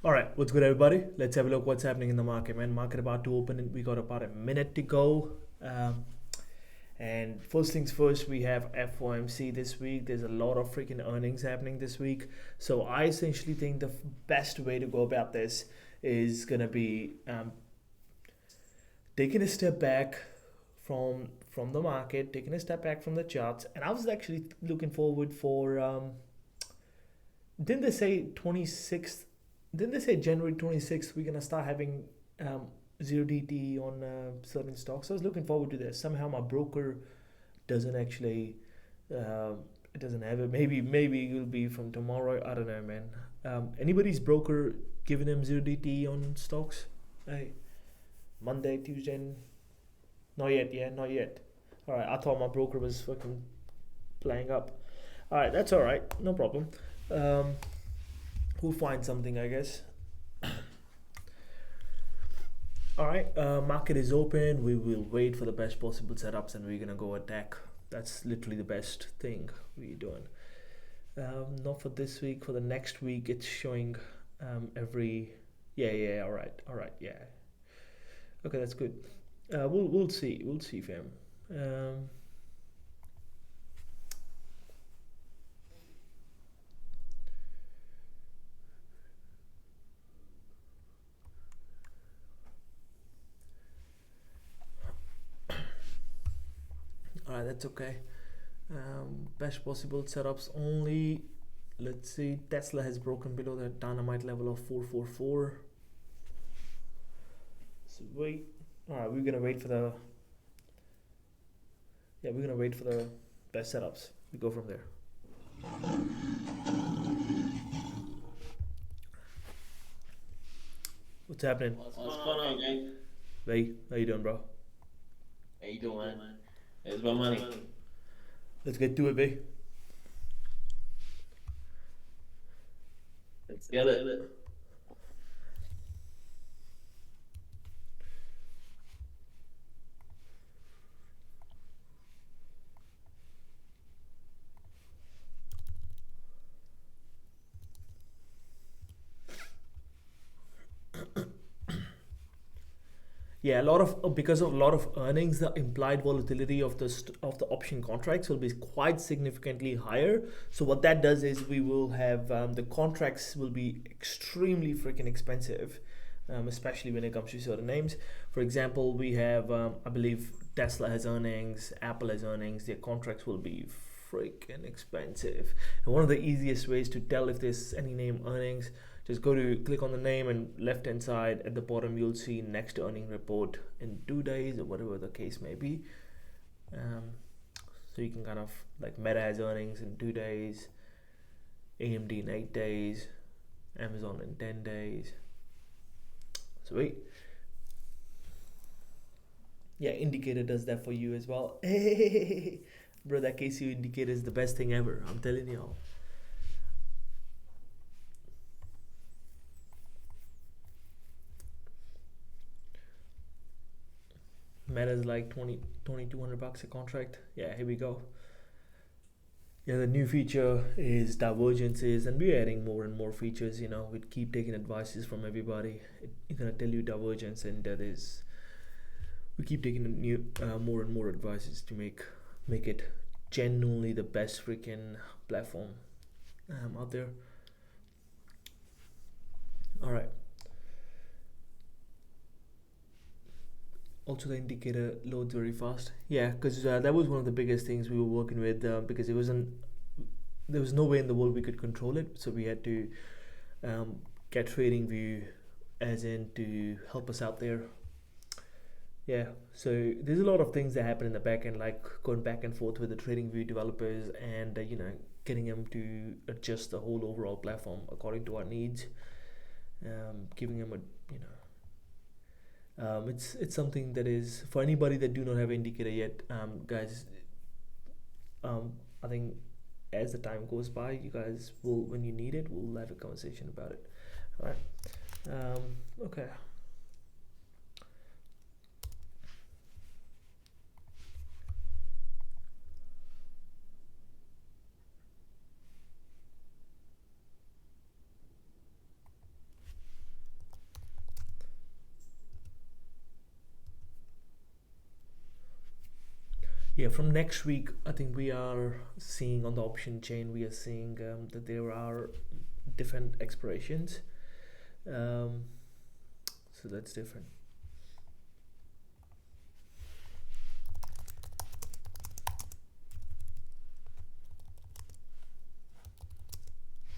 All right, what's good, everybody? Let's have a look what's happening in the market, man. Market about to open, and we got about a minute to go. Um, and first things first, we have FOMC this week. There's a lot of freaking earnings happening this week. So I essentially think the best way to go about this is gonna be taking a step back from the market, taking a step back from the charts. And I was actually looking forward for didn't they say 26th? Didn't they say January 26th we're gonna start having um, zero DT on certain stocks? I was looking forward to this. Somehow my broker doesn't actually uh, it doesn't have it. Maybe it will be from tomorrow. I don't know, man. Anybody's broker giving them zero DT on stocks? Hey, Monday, Tuesday, not yet. Yeah, not yet. All right, I thought my broker was fucking playing up. All right, that's all right. No problem. Um, we'll find something, I guess. All right, market is open. We will wait for the best possible setups, and we're gonna go attack. That's literally the best thing we're doing. Not for this week. For the next week, it's showing every. Yeah, yeah. All right. Yeah. Okay, that's good. We'll see. We'll see, fam. Um, all right, that's okay. Best possible setups only. Let's see. Tesla has broken below the dynamite level of 444. So wait. All right, we're gonna wait for the. Yeah, we're gonna wait for the best setups. We go from there. What's happening? What's going on, gang? Hey, how you doing, bro? How you doing, man? It's my money. Let's get to it, B. Let's get it. Yeah, a lot of because of a lot of earnings, the implied volatility of of the option contracts will be quite significantly higher. So what that does is we will have the contracts will be extremely freaking expensive, especially when it comes to certain names. For example, we have I believe Tesla has earnings, Apple has earnings. Their contracts will be freaking expensive. And one of the easiest ways to tell if there's any name earnings, just go to click on the name, and left hand side at the bottom you'll see next earning report in 2 days or whatever the case may be. um, so you can kind of like Meta has earnings in 2 days, AMD in 8 days, Amazon in 10 days. Sweet. Yeah, indicator does that for you as well. Bro, that KCU indicator is the best thing ever, I'm telling you all. Meta's like 2,200 bucks a contract. Yeah, here we go. Yeah, the new feature is divergences, and we're adding more and more features. We keep taking advices from everybody. It's gonna tell you divergence, and that is we keep taking new more and more advices to make it genuinely the best freaking platform out there. All right. Also, the indicator loads very fast. Yeah, because that was one of the biggest things we were working with, because it wasn't there was no way in the world we could control it, so we had to um, get TradingView as in to help us out there. Yeah, so there's a lot of things that happen in the back end, like going back and forth with the TradingView developers, and getting them to adjust the whole overall platform according to our needs, giving them a you know it's something that is for anybody that do not have indicator yet, guys. I think as the time goes by, you guys will, when you need it, we'll have a conversation about it. All right. Okay. Yeah, from next week, I think we are seeing on the option chain, we are seeing that there are different expirations. Um, so that's different.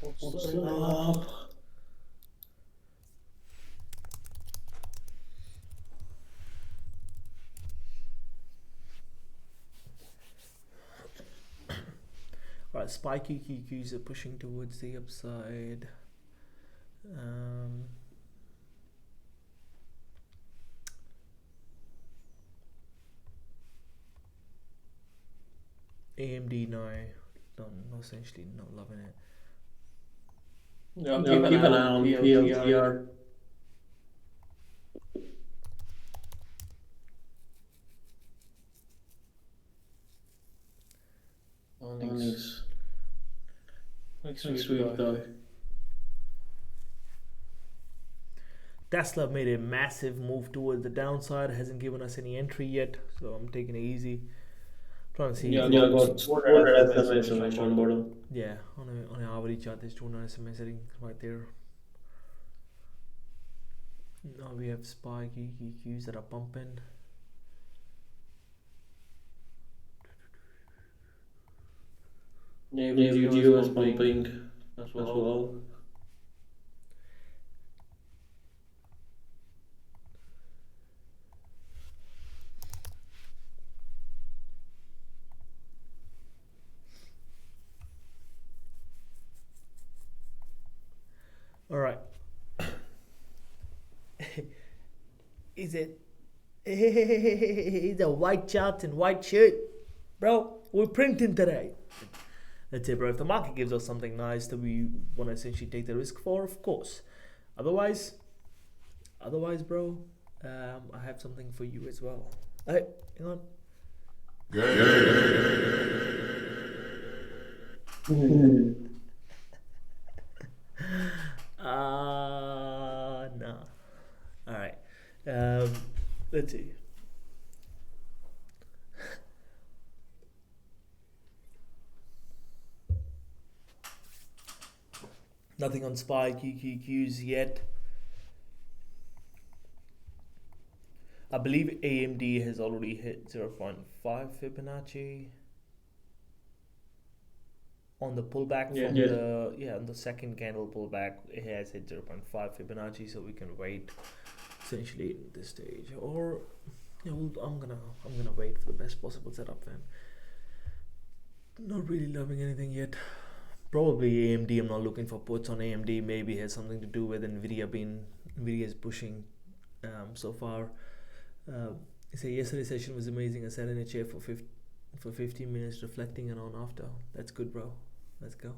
What's up? Right, spiky QQs are pushing towards the upside. AMD no, essentially not loving it. Yeah, keep an eye on PLTR. Earnings next week though. Tesla made a massive move towards the downside, hasn't given us any entry yet, so I'm taking it easy. Trying to see. Yeah, got 200 SMA on bottom. Yeah, on an hourly chart, there's 200 SMA sitting right there. Now we have spiky QQs that are pumping. Navy Geo is pumping as well. All right. Is it? It's a white chart and white shirt, bro. We're printing today. That's it, bro. If the market gives us something nice that we want to essentially take the risk for, of course. Otherwise, bro, I have something for you as well. Hey, hang on. No. All right. Let's see. Nothing on SPY QQQs yet. I believe AMD has already hit 0.5 Fibonacci on the pullback on the second candle pullback. It has hit 0.5 Fibonacci, so we can wait essentially at this stage, or I'm gonna wait for the best possible setup, fam. Not really loving anything yet. Probably AMD. I'm not looking for puts on AMD. Maybe it has something to do with Nvidia is pushing so far. So yesterday's session was amazing. I sat in a chair for 15 minutes reflecting and on after. That's good, bro. Let's go.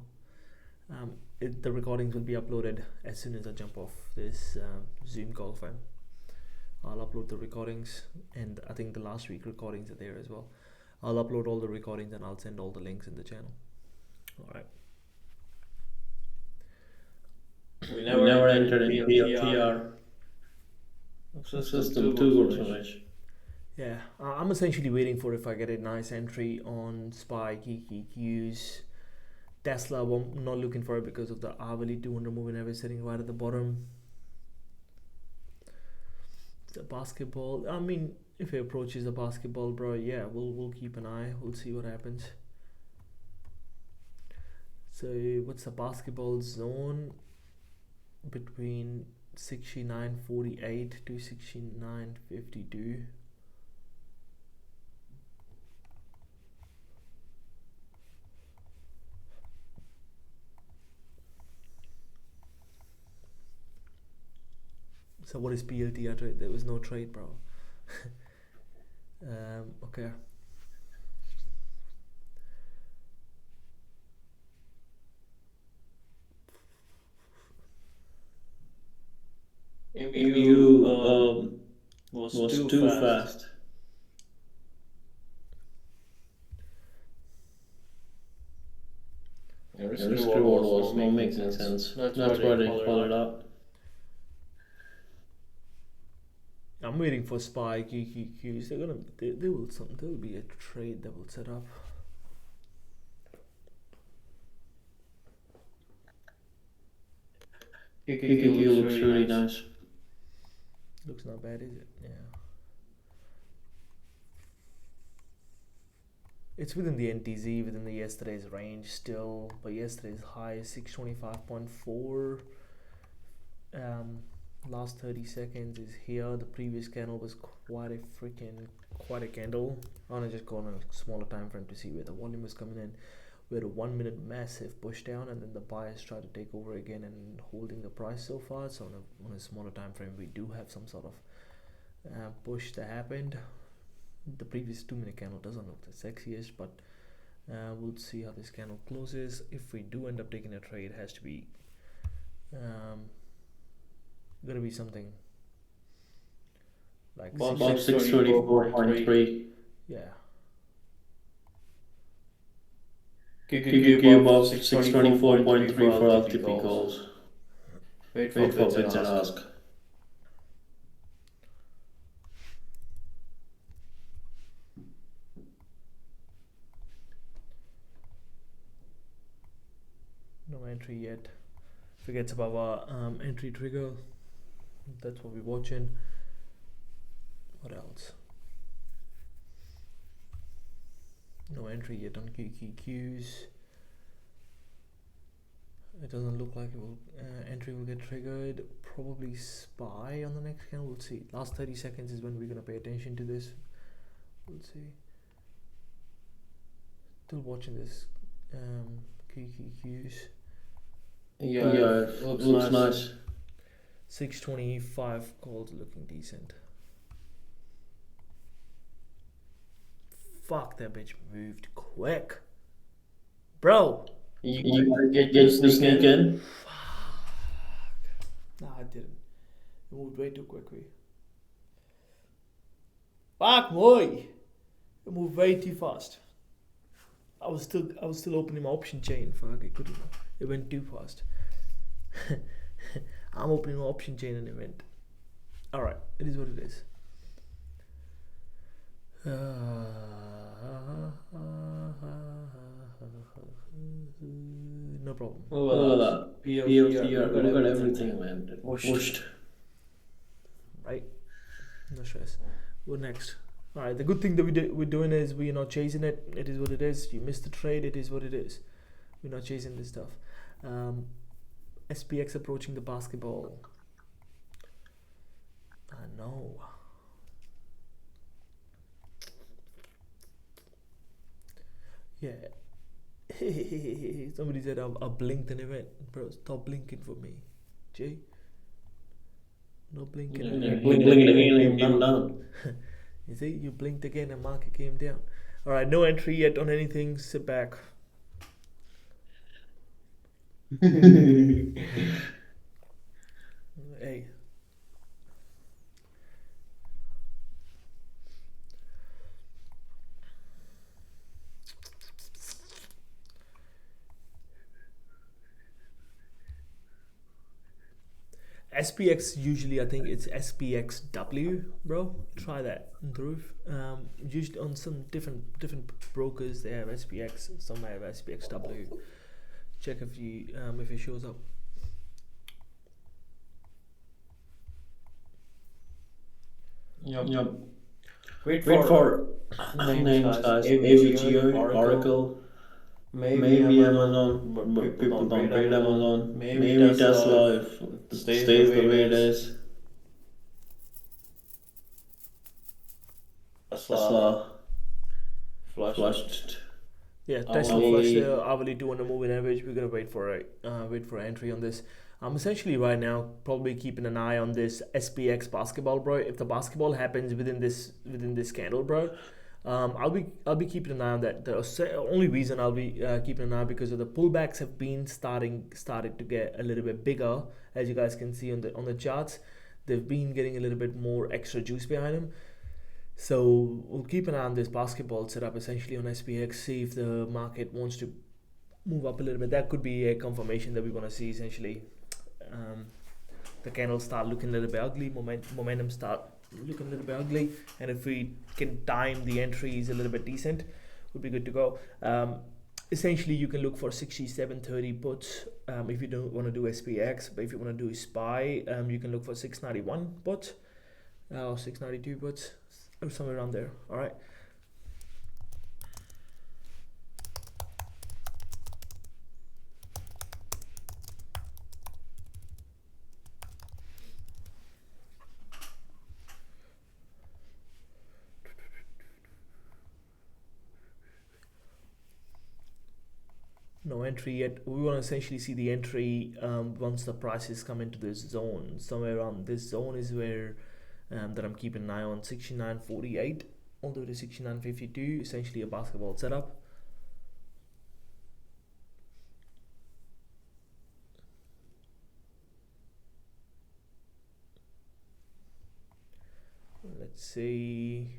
The recordings will be uploaded as soon as I jump off this Zoom call, fam. I'll upload the recordings, and I think the last week recordings are there as well. I'll upload all the recordings and I'll send all the links in the channel. All right. We never entered in PLTR. System 2 or so much. Yeah, I'm essentially waiting for if I get a nice entry on SPY, QQQs. Tesla, I'm not looking for it because of the hourly 200 moving average sitting right at the bottom. The basketball, I mean, if it approaches the basketball, bro, yeah, we'll keep an eye. We'll see what happens. So what's the basketball zone? Between 69.48 to 69.52. So what is PLTR trade? There was no trade, bro. Okay. MU was too fast. The risk reward was not making sense. That's why they call it out. I'm waiting for SPY QQQs. There will be a trade that will set up. QQQ looks really nice. Looks not bad, is it? Yeah. It's within the NTZ, within the yesterday's range still, but yesterday's high is 625.4. Last 30 seconds is here. The previous candle was quite a candle. I want to just go on a smaller time frame to see where the volume is coming in. We had a 1 minute massive push down, and then the buyers try to take over again and holding the price so far. So on a smaller time frame, we do have some sort of push that happened. The previous 2 minute candle doesn't look the sexiest, but we'll see how this candle closes. If we do end up taking a trade, it has to be gonna be something like About 624.3. Yeah. QQQ above 624.3 for LTP calls. Wait for bids and ask. No entry yet. Forgets about our entry trigger. That's what we're watching. What else? No entry yet on QQQs. It doesn't look like it will. Entry will get triggered. Probably SPY on the next candle. We'll see. Last 30 seconds is when we're gonna pay attention to this. We'll see. Still watching this QQQs. Yeah, looks nice. 625 calls looking decent. Fuck, that bitch moved quick. Bro! You get to sneak in? Fuck. Nah, I didn't. It moved way too quickly. Fuck, boy! It moved way too fast. I was still opening my option chain. Fuck, it went too fast. I'm opening my option chain and it went. Alright, it is what it is. No problem. PLTR, look at everything, man. It pushed. Right? No stress. What next? Alright, the good thing that we're doing is we're not chasing it. It is what it is. You missed the trade, it is what it is. We're not chasing this stuff. SPX approaching the basketball. I know. Yeah. Somebody said I blinked an event. Bro, stop blinking for me. Jay? No blinking. Blinking came down. You see, you blinked again and market came down. Alright, no entry yet on anything. Sit back. Hey. SPX usually I think it's SPXW, bro. Try that on the roof. Usually on some different brokers they have SPX, some have SPXW. Check if it shows up. Yep. Wait for names guys. AVGO, Oracle, maybe Amazon, but people don't trade Amazon. Maybe Tesla if it stays the way it is. Tesla flushed. Yeah, Tesla flushed the hourly 200 moving average. We're gonna wait for entry on this. I'm essentially right now probably keeping an eye on this SPX basketball, bro. If the basketball happens within this candle, bro, I'll be keeping an eye on that. The only reason I'll be keeping an eye because of the pullbacks have been started to get a little bit bigger, as you guys can see on the charts. They've been getting a little bit more extra juice behind them. So we'll keep an eye on this basketball setup essentially on SPX. See if the market wants to move up a little bit. That could be a confirmation that we want to see essentially. The candles start looking a little bit ugly. Momentum start looking a little bit ugly, and if we can time the entries a little bit decent, would be good to go. Essentially, you can look for 6730 puts if you don't want to do SPX, but if you want to do SPY, you can look for 691 puts or 692 puts or somewhere around there. All right. No entry yet. We want to essentially see the entry once the prices come into this zone. Somewhere around this zone is where that I'm keeping an eye on. 69.48 all the way to 69.52. Essentially a basketball setup. Let's see.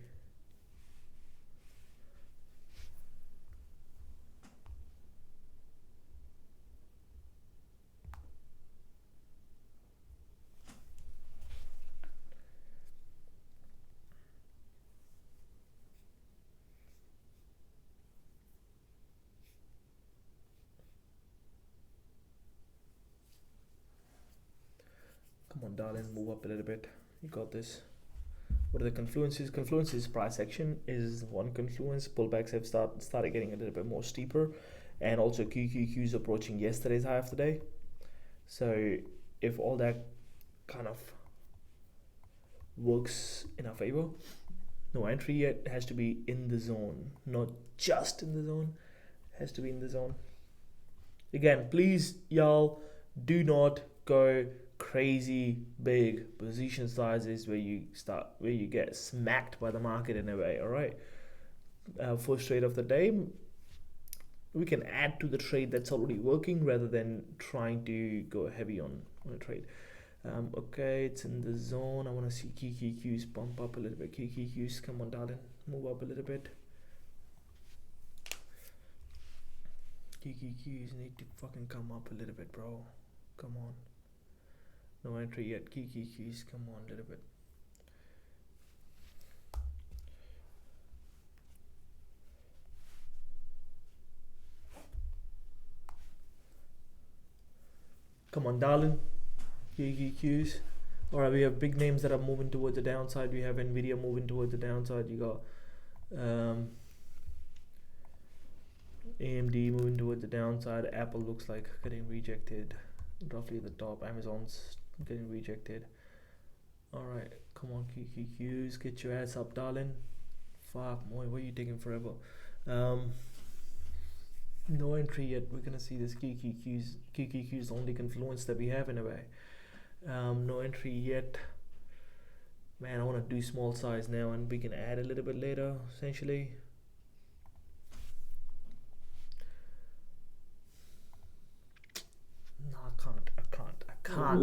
Come on, darling, move up a little bit. You got this. What are the confluences? Confluences price action is one confluence. Pullbacks have started getting a little bit more steeper, and also QQQ is approaching yesterday's high of the day. So if all that kind of works in our favor, no entry yet. It has to be in the zone, not just in the zone. It has to be in the zone. Again, please, y'all, do not go crazy big position sizes where you get smacked by the market in a way. All right, first trade of the day, we can add to the trade that's already working rather than trying to go heavy on a trade. Okay, it's in the zone. I want to see QQQs pump up a little bit. QQQs, come on, darling, move up a little bit. QQQs need to fucking come up a little bit, bro. Come on. No entry yet. QQQs, come on a little bit. Come on, darling. QQQs. Alright, we have big names that are moving towards the downside. We have Nvidia moving towards the downside. You got AMD moving towards the downside. Apple looks like getting rejected roughly at the top. Amazon's getting rejected. Alright, come on, QQQs, get your ass up, darling. Fuck, boy, why are you taking forever? No entry yet. We're gonna see this QQQ's the only confluence that we have in a way. No entry yet. Man, I want to do small size now, and we can add a little bit later, essentially. No, I can't.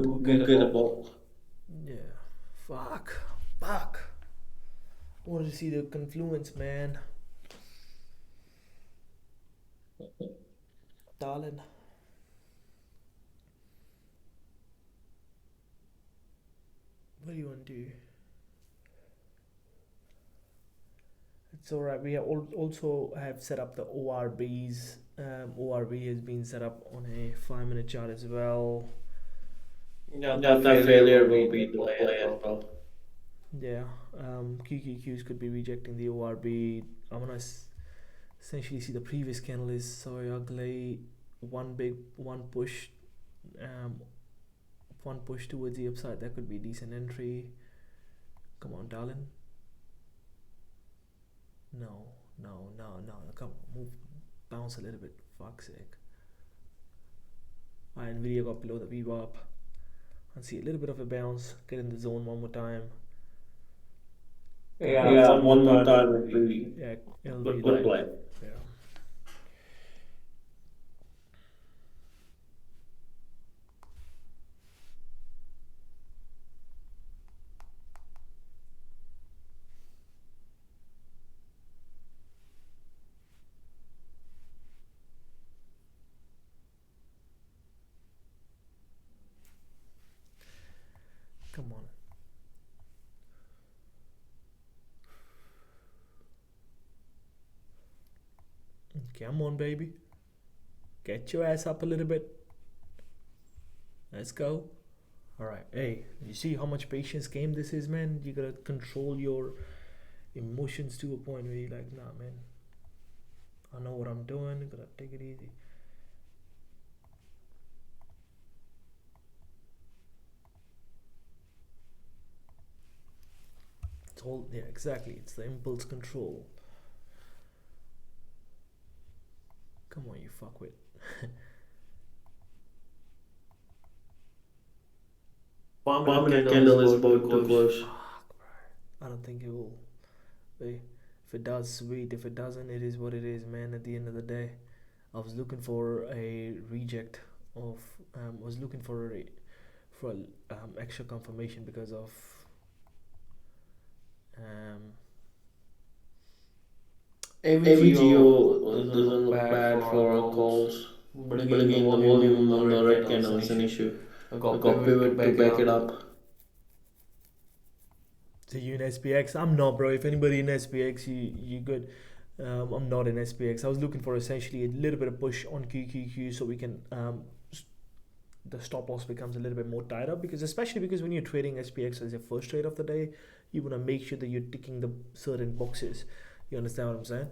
We'll get a ball. Yeah. Fuck. I want to see the confluence, man. Darling. What do you want to do? It's alright. We have also have set up the ORBs. ORB has been set up on a 5-minute chart as well. Yeah, that failure will be the play as well. Yeah, QQQs could be rejecting the ORB. I want to essentially see the previous candle is so ugly. One push towards the upside. That could be a decent entry. Come on, darling. No. Come on, move, bounce a little bit. Fuck's sake. Alright, Nvidia got below the VWAP. I see a little bit of a bounce. Get in the zone one more time. Yeah, one more time would be it'll good be play. Yeah. Come on. Come on, baby. Get your ass up a little bit. Let's go. All right. Hey, you see how much patience game this is, man? You gotta control your emotions to a point where you're like, nah, man. I know what I'm doing. Gotta take it easy. It's all, yeah, exactly. It's the impulse control. Come on, you fuckwit. Permanent candle is about to close. I don't think it will. Hey, if it does, sweet. If it doesn't, it is what it is, man. At the end of the day, I was looking for a reject of. Was looking for extra confirmation because of. AVGO doesn't look bad for our calls. Bringing the volume on the red candle is an issue. I got pivot to back it up. So you in SPX? I'm not, bro. If anybody in SPX, you good. I'm not in SPX. I was looking for essentially a little bit of push on QQQ so we can the stop loss becomes a little bit more tied up, because especially because when you're trading SPX as your first trade of the day, you want to make sure that you're ticking the certain boxes. You understand what I'm saying?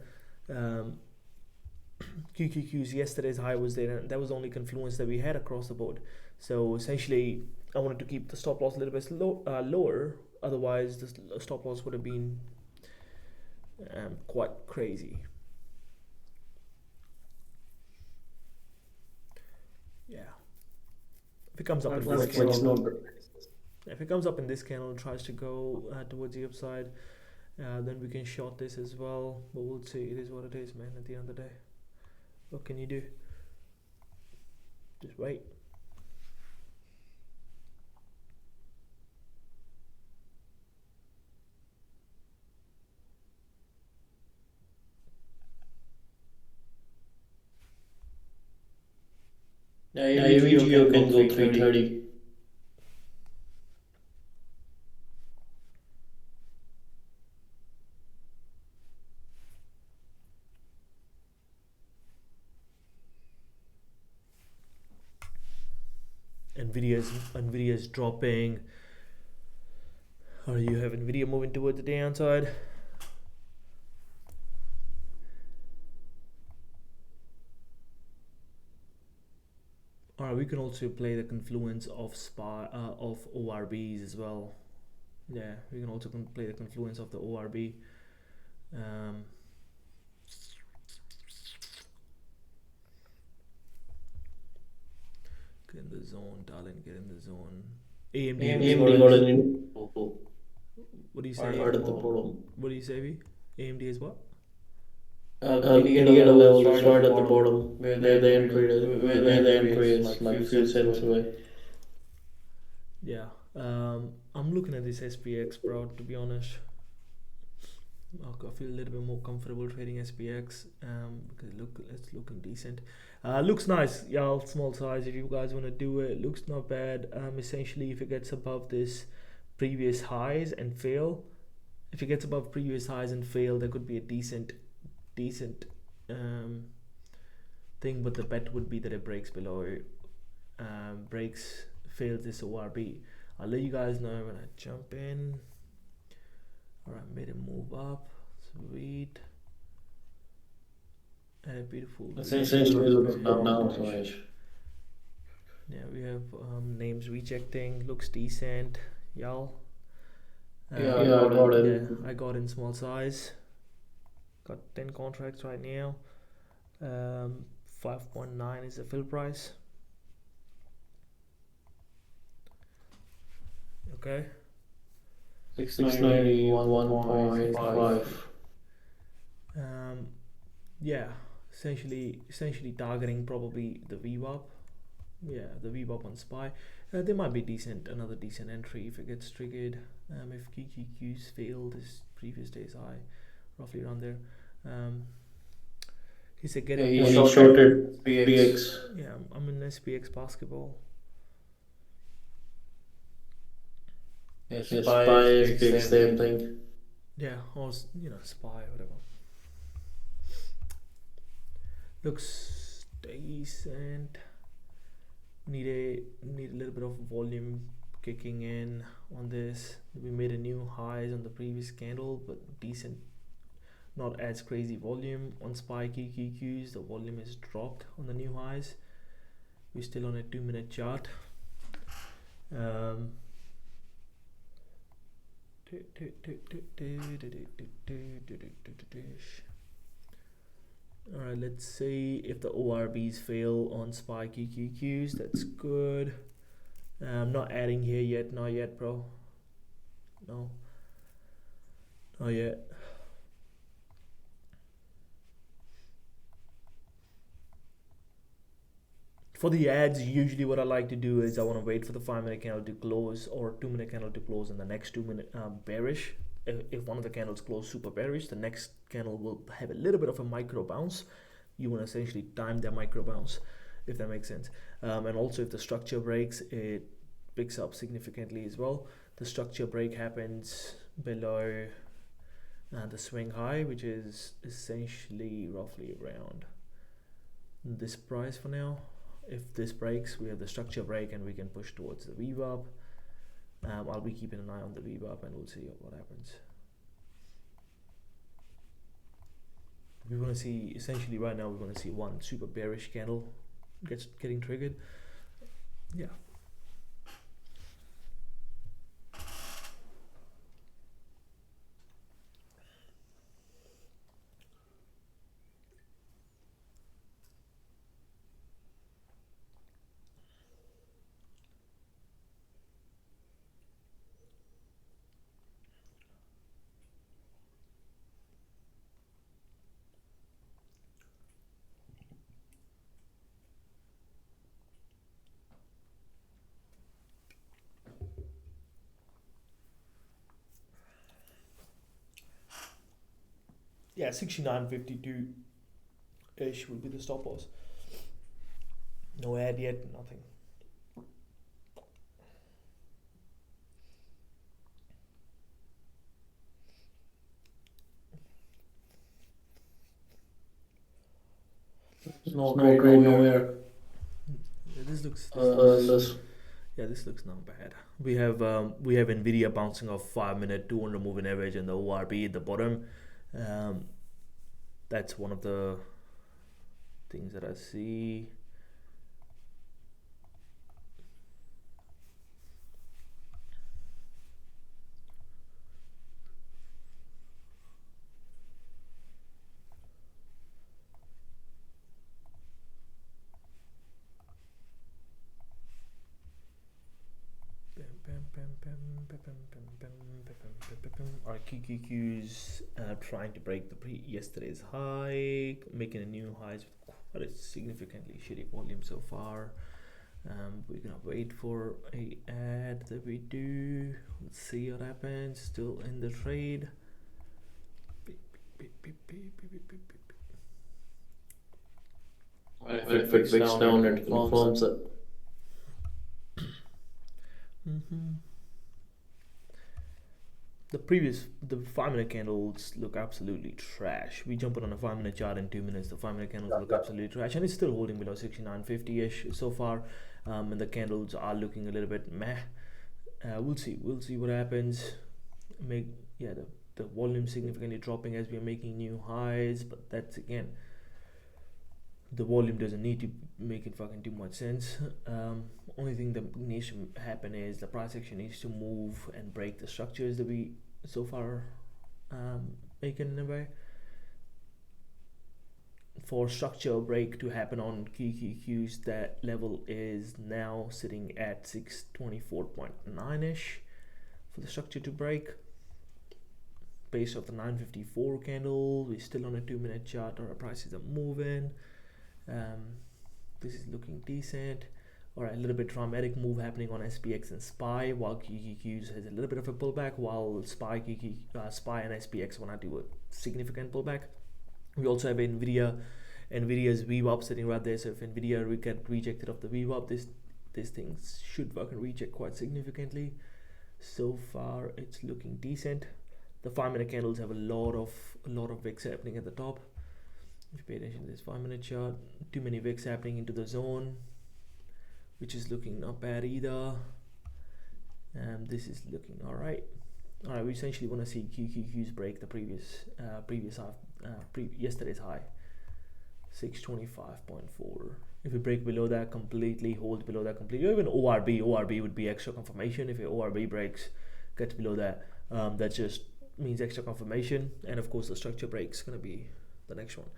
QQQ's yesterday's high was there, and that was the only confluence that we had across the board. So essentially, I wanted to keep the stop loss a little bit lower. Otherwise, the stop loss would have been quite crazy. Yeah. If it comes up in this candle, if it comes up in this candle and tries to go towards the upside, then we can short this as well. But we'll see. It is what it is, man. At the end of the day, what can you do? Just wait. Yeah, AVGO can go 330. Nvidia's dropping. Or you have Nvidia moving towards the downside. Alright, we can also play the confluence of of ORBs as well. Yeah, we can also play the confluence of the ORB. Get in the zone, darling. Get in the zone. AMD got an What do you say? part of the problem. What do you say, V? AMD is what? Indicator levels right at the bottom where the entry is like few cents away. Yeah, I'm looking at this SPX, bro. To be honest, I feel a little bit more comfortable trading SPX because it's looking decent. Looks nice, y'all. Small size. If you guys want to do it, looks not bad. Essentially, if it gets above this previous highs and fail, there could be a decent thing. But the bet would be that it breaks below it. Fails this ORB. I'll let you guys know when I jump in. Alright, made a move up. Sweet. And a beautiful. Essentially looks up now, yeah, we have names rejecting. Looks decent. Y'all. Yeah, I got it. Yeah, I got in small size. Got 10 contracts right now. 5.9 is the fill price. Okay. 691.5. Yeah, essentially targeting probably the VWAP. Yeah, the VWAP on SPY. There might be another decent entry if it gets triggered. If QQQ's failed this previous day's high, roughly around there. He said get He shorted SPX. Yeah, I'm in SPX basketball. SPY, SPX, same thing. Yeah, or SPY, whatever. Looks decent. Need a little bit of volume kicking in on this. We made a new highs on the previous candle, but decent, not as crazy volume on SPY QQQs. The volume is dropped on the new highs. We're still on a 2-minute chart. Alright, let's see if the ORBs fail on SPY QQQs. That's good. I'm not adding here yet. Not yet, bro. No. Not yet. For the ads, usually what I like to do is I want to wait for the 5-minute candle to close or 2-minute candle to close, and the next 2-minute bearish. If one of the candles close super bearish, the next candle will have a little bit of a micro bounce. You want to essentially time that micro bounce, if that makes sense. And also if the structure breaks, it picks up significantly as well. The structure break happens below the swing high, which is essentially roughly around this price for now. If this breaks, we have the structure break and we can push towards the VWAP. I'll be keeping an eye on the VWAP and we'll see what happens. We want to see, essentially right now, we want to see one super bearish candle getting triggered. Yeah. Yeah, 69.52 ish will be the stop loss. No ad yet, nothing. No grade nowhere. Yeah, this looks not bad. We have Nvidia bouncing off 5-minute 200 moving average and the ORB at the bottom. That's one of the things that I see. Our QQQ's trying to break the yesterday's high, making a new highs with quite a significantly shitty volume so far. We're gonna wait for a ad that we do. Let's see what happens. Still in the trade. If it fixed down and confirms it. The 5-minute candles look absolutely trash. We jump it on a 5-minute chart in 2 minutes. The 5-minute candles look absolutely trash, and it's still holding below 69.50-ish so far. And the candles are looking a little bit meh. We'll see what happens. The volume significantly dropping as we are making new highs, but that's again, the volume doesn't need to make it fucking too much sense. Only thing that needs to happen is the price action needs to move and break the structures that we so far making in a way. For structure break to happen on QQQs, that level is now sitting at 624.9-ish for the structure to break. Based off the 954 candle, we're still on a 2-minute chart. Our prices are moving. This is looking decent. Alright, a little bit dramatic move happening on SPX and SPY, while QQQs has a little bit of a pullback, while SPY and SPX wanna do a significant pullback. We also have Nvidia's VWAP sitting right there. So if Nvidia get rejected off the VWAP, this thing should fucking reject quite significantly. So far, it's looking decent. The 5-minute candles have a lot of wicks happening at the top. If you pay attention to this 5-minute chart, too many wicks happening into the zone, which is looking not bad either. This is looking all right. All right, we essentially want to see QQQs break the previous yesterday's high, 625.4. If we break below that completely, hold below that completely, or even ORB would be extra confirmation. If your ORB breaks, gets below that, that just means extra confirmation. And of course, the structure break's gonna be the next one.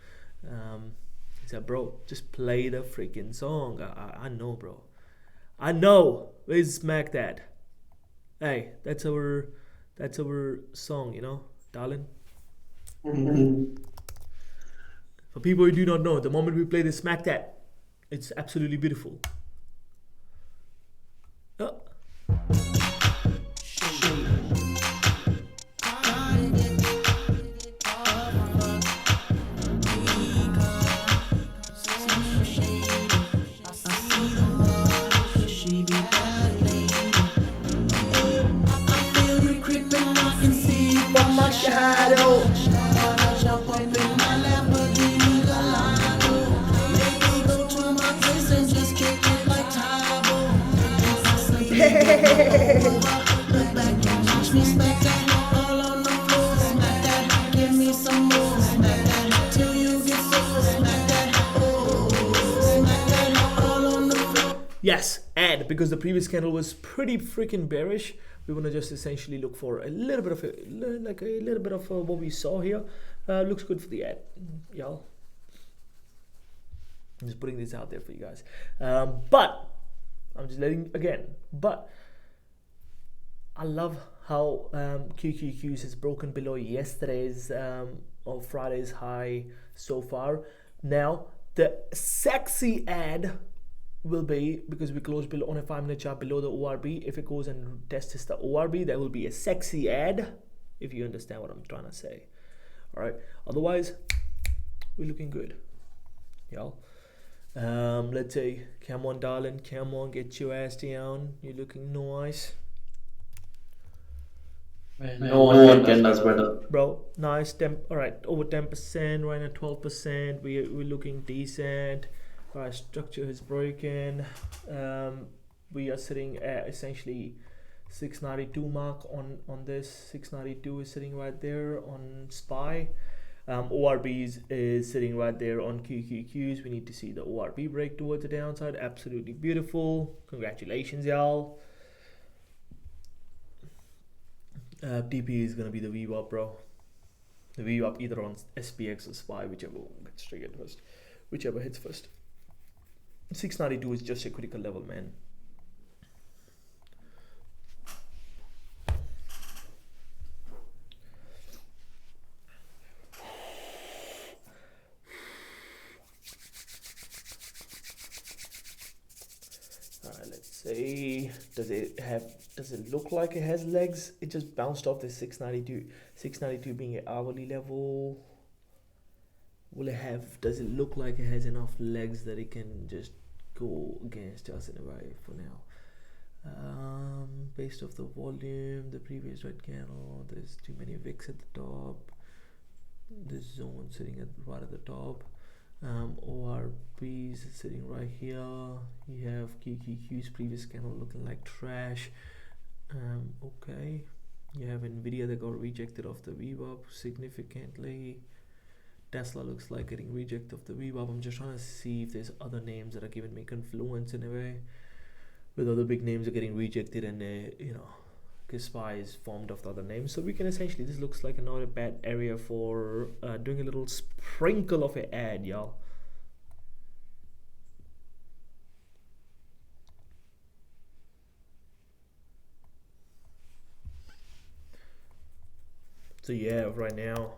He said, bro, just play the freaking song. I know, bro. I know. Where's Smack That? Hey, that's our song, you know, darling. For people who do not know, the moment we play this Smack That, it's absolutely beautiful. Oh. Yes, and because the previous candle was pretty freaking bearish, we want to just essentially look for a little bit of what we saw here. Looks good for the ad, y'all. I'm just putting this out there for you guys. But I'm just letting again. But I love how QQQs has broken below yesterday's or Friday's high so far. Now the sexy ad will be, because we close below on a 5-minute chart below the ORB. If it goes and tests the ORB, that will be a sexy ad, if you understand what I'm trying to say. All right, otherwise we're looking good, y'all. Let's say, come on darling, come on, get your ass down, you're looking nice. No one can does better. Bro, nice. All right, over 10%, right at 12%. We're looking decent. All right, structure is broken. We are sitting at essentially 692 mark on this. 692 is sitting right there on SPY. ORBs is sitting right there on QQQs. We need to see the ORB break towards the downside. Absolutely beautiful. Congratulations, y'all. TP is gonna be the VWAP, bro. The VWAP either on SPX or SPY, whichever gets triggered first, whichever hits first. 692 is just a critical level, man. Alright, let's see. Does it look like it has legs? It just bounced off the 692. 692 being an hourly level. Does it look like it has enough legs that it can just go against us in a way for now? Based off the volume, the previous red candle, there's too many wicks at the top. This zone sitting right at the top. ORBs is sitting right here. You have QQQ's previous candle looking like trash. Okay. You have Nvidia that got rejected off the VWAP significantly. Tesla looks like getting rejected of the VWAP. I'm just trying to see if there's other names that are giving me confluence in a way. With other big names are getting rejected, and you know, because SPY is formed of the other names. So we can essentially, this looks like another bad area for doing a little sprinkle of an ad, y'all. So yeah, right now,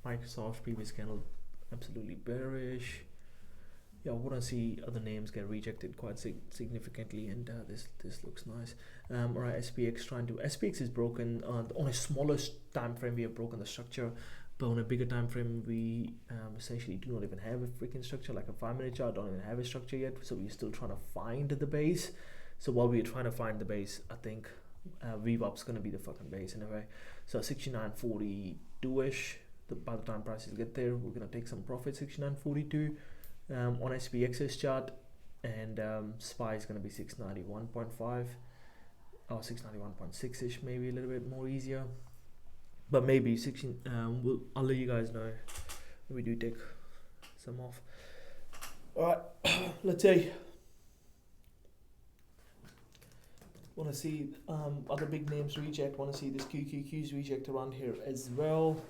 Microsoft's previous candle absolutely bearish. Yeah, I want to see other names get rejected quite significantly, and this looks nice. Alright, SPX is broken on a smaller time frame. We have broken the structure, but on a bigger time frame, we essentially do not even have a freaking structure. Like a 5-minute chart, don't even have a structure yet. So we're still trying to find the base. So while we're trying to find the base, I think VWAP's gonna be the fucking base in a way. So 69.42ish by the time prices get there, we're gonna take some profit. 69.42 on SPX's chart, and SPY is gonna be 691.5 or 691.6 ish, maybe a little bit more easier, but maybe 16. I'll let you guys know when we do take some off. All right, let's say. Want to see other big names reject. Want to see this QQQ's reject around here as well.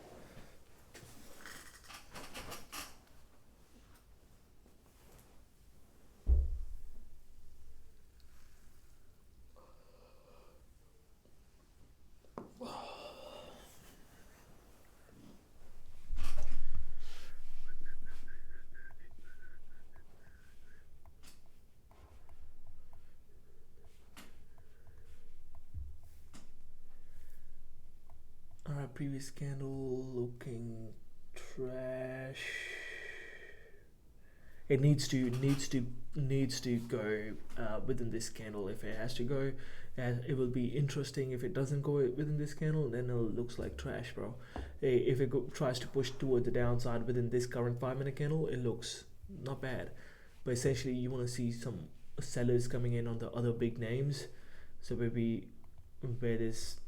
Alright, previous candle looking trash. It needs to go within this candle. If it has to go, and it will be interesting. If it doesn't go within this candle, then it looks like trash, bro. If it tries to push towards the downside within this current 5-minute candle, it looks not bad. But essentially, you want to see some sellers coming in on the other big names. So maybe where this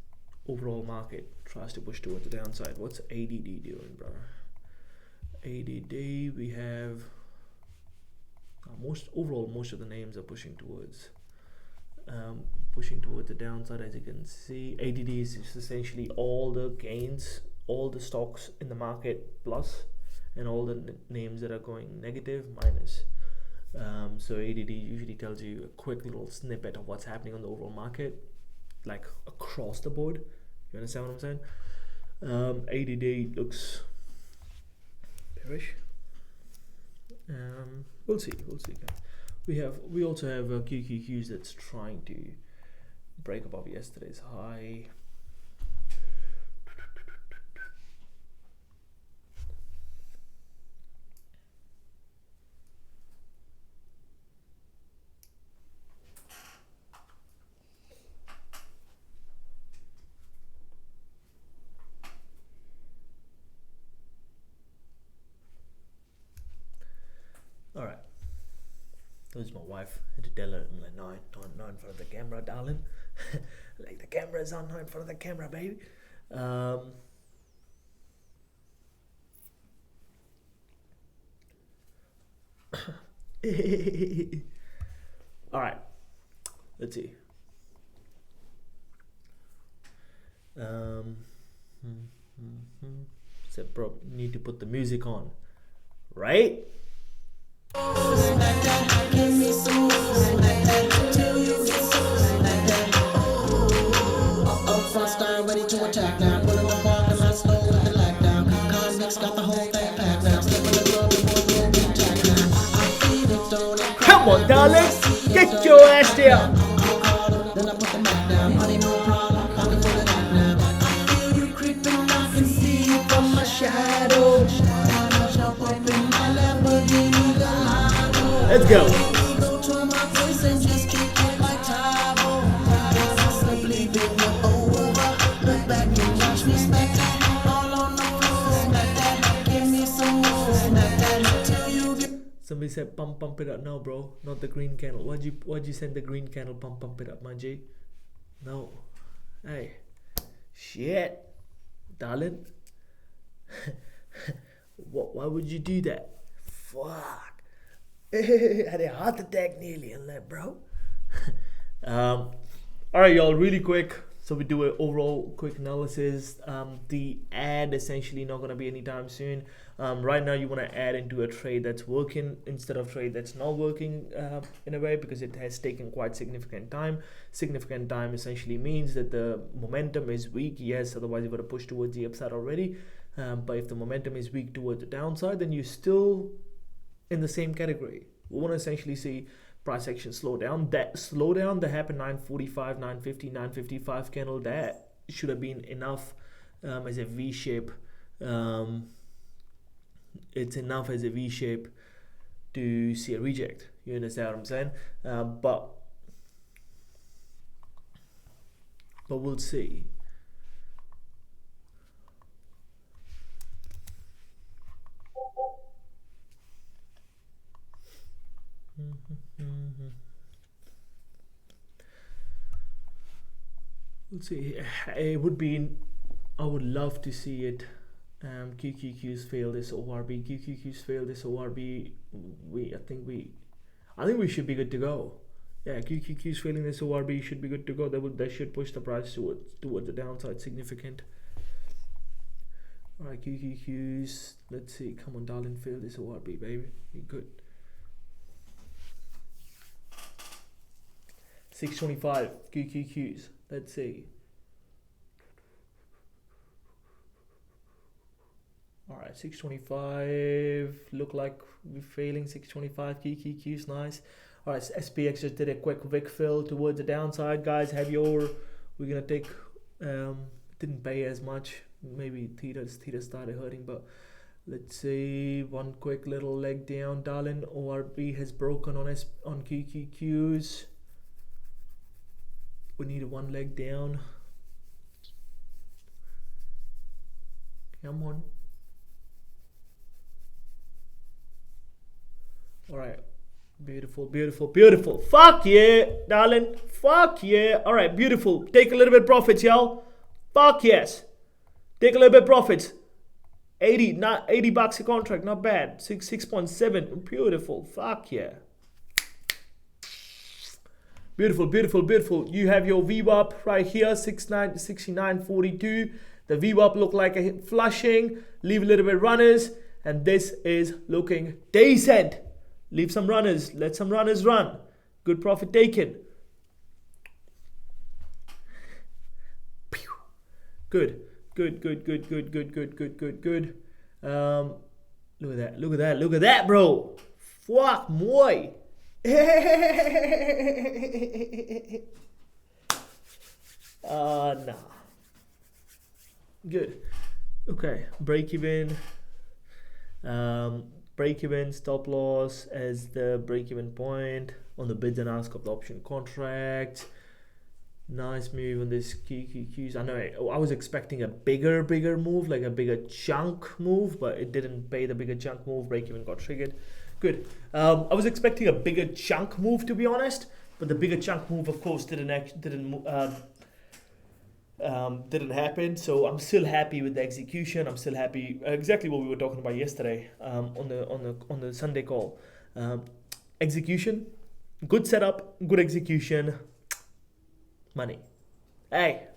overall market tries to push towards the downside. What's ADD doing, bro? ADD, we have most of the names are pushing towards the downside. As you can see, ADD is just essentially all the gains, all the stocks in the market plus, and all the names that are going negative minus. So ADD usually tells you a quick little snippet of what's happening on the overall market, like across the board. You understand what I'm saying? ADD looks bearish. We'll see. We also have QQQs that's trying to break above yesterday's high. All right. That was my wife. I had to tell her, I'm like, no, not in front of the camera, darling. Like, the camera's on, not in front of the camera, baby. All right. Let's see. So, bro, need to put the music on, right? Ready to attack now. Put him on park and I slow with the lockdown. Convicts got the whole thing packed now. Step in the club and boys will be attacked now. I feel it, don't it? Come on, darling. Get your ass down. Then I put the Mac down. Money, no problem. Pocket full of that now. I feel you creeping. I can see you from my shadow. Jump up in my Lamborghini Gallardo. Let's go. Go to my place and just kick it like Tybo. Simply big one over. Look back and watch me smack that. All on the floor. Smack that. Give me some more. Smack that till you get. Somebody said pump it up. No, bro, not the green candle. Why'd you send the green candle? Pump it up, my G. No. Hey. Shit. Darling. Why would you do that? Fuck. I had a heart attack nearly in that, bro. Alright, y'all, really quick. So we do an overall quick analysis. The ad essentially not going to be anytime soon. Right now you want to add into a trade that's working instead of trade that's not working in a way, because it has taken quite significant time. Significant time essentially means that the momentum is weak. Yes, otherwise you would have pushed towards the upside already. But if the momentum is weak towards the downside, then you're still in the same category. We want to essentially see price action slow down. That slowdown that happened 945, 950, 955 candle, that should have been enough as a V shape. It's enough as a V shape to see a reject. You understand what I'm saying? But we'll see. Let's see. It would be. I would love to see it. QQQs fail this ORB. QQQs fail this ORB. I think we should be good to go. Yeah, QQQs failing this ORB should be good to go. That should push the price towards the downside significant. Alright, QQQs. Let's see. Come on, darling, fail this ORB, baby. Be good. 625 QQQs. Let's see. Alright, 625. Look like we're failing. 625 QQQs. Nice. Alright, so SPX just did a quick Vic fill towards the downside. Guys, have your. We're gonna take. Didn't pay as much. Maybe Theta started hurting, but let's see. One quick little leg down, darling. ORB has broken on QQQs. We need one leg down. Come on. Alright. Beautiful, beautiful, beautiful. Fuck yeah, darling. Fuck yeah. Alright, beautiful. Take a little bit profits, y'all. Fuck yes. Take a little bit profits. 80 bucks a contract, not bad. 6.7. Beautiful. Fuck yeah. Beautiful, beautiful, beautiful. You have your VWAP right here, 69.42. The VWAP look like a flushing. Leave a little bit runners, and this is looking decent. Leave some runners. Let some runners run. Good profit taken. Good. Good. Look at that, bro. Fuck, moi. Nah. Good. Okay, break even. Break even, stop loss as the break even point on the bids and ask of the option contract. Nice move on this QQQs. I know I was expecting a bigger move, like a bigger chunk move, but it didn't pay the bigger chunk move. Break even got triggered. Good. I was expecting a bigger chunk move, to be honest, but the bigger chunk move, of course, didn't happen. So I'm still happy with the execution. I'm still happy. Exactly what we were talking about yesterday on the Sunday call. Execution, good setup, good execution. Money. Hey,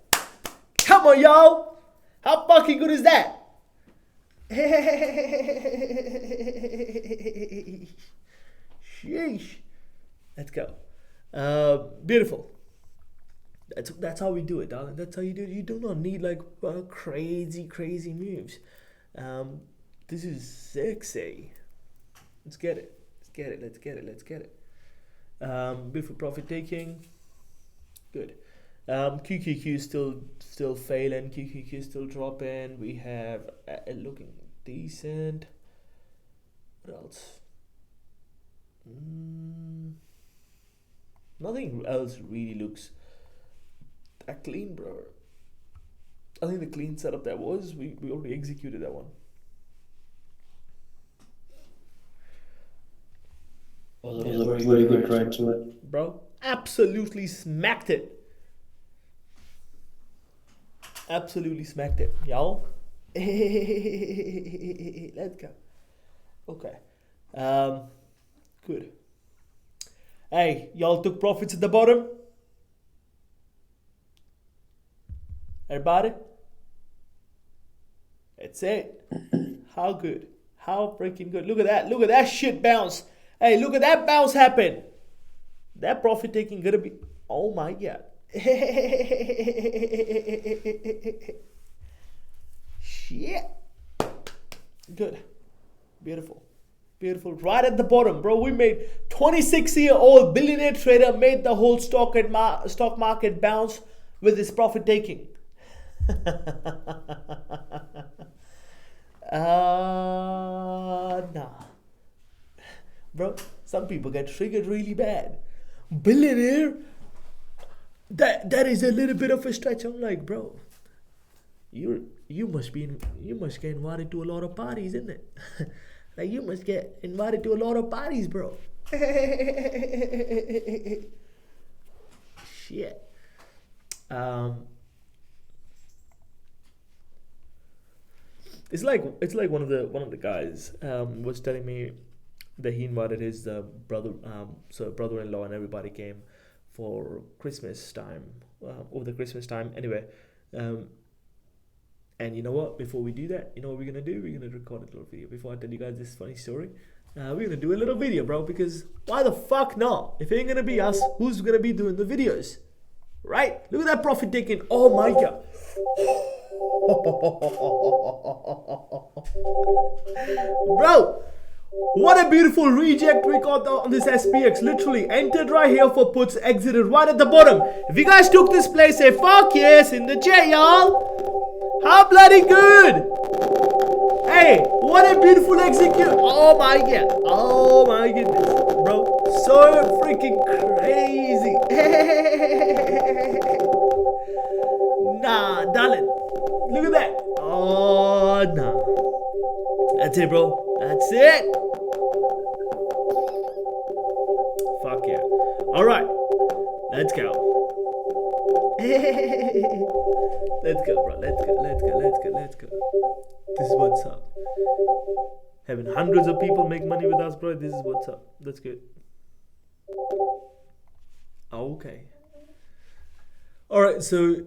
come on, y'all. How fucking good is that? Sheesh. Let's go. Beautiful. That's how we do it, darling. That's how you do it. You do not need like crazy moves. This is sexy. Let's get it. Let's get it. Beautiful profit taking. Good. QQQ still failing. QQQ still dropping. We have looking decent. What else? Nothing else really looks that clean, bro. I think the clean setup that was, we already executed that one. It was a very good trade to it. Bro, absolutely smacked it. Absolutely smacked it, y'all. Let's go. Okay. Good. Hey, y'all took profits at the bottom? Everybody? That's it. How good. How freaking good. Look at that. Look at that shit bounce. Hey, look at that bounce happen. That profit taking gonna be... Oh my God. Shit. Good. Beautiful. Beautiful. Right at the bottom, bro. We made 26-year-old billionaire trader made the whole stock market bounce with his profit taking. Nah. Bro, some people get triggered really bad. Billionaire? That is a little bit of a stretch. I'm like, bro, you must get invited to a lot of parties, isn't it? Like, you must get invited to a lot of parties, bro. Shit. it's like one of the guys was telling me that he invited his brother-in-law, and everybody came for Christmas time, over the Christmas time. Anyway, and you know what? Before we do that, you know what we're gonna do? We're gonna record a little video. Before I tell you guys this funny story, we're gonna do a little video, bro. Because why the fuck not? If it ain't gonna be us, who's gonna be doing the videos? Right? Look at that profit taking. Oh my god. Bro, what a beautiful reject we got on this SPX. Literally entered right here for puts, exited right at the bottom. If you guys took this play, say fuck yes in the chat, y'all. How bloody good. Hey, what a beautiful execute. Oh my god. Oh my goodness, bro. So freaking crazy. Nah, darling. Look at that. Oh, nah. That's it, bro. That's it. Fuck yeah. Alright. Let's go. Let's go, bro. Let's go. This is what's up. Having hundreds of people make money with us, bro. This is what's up. That's good. Okay. Alright, so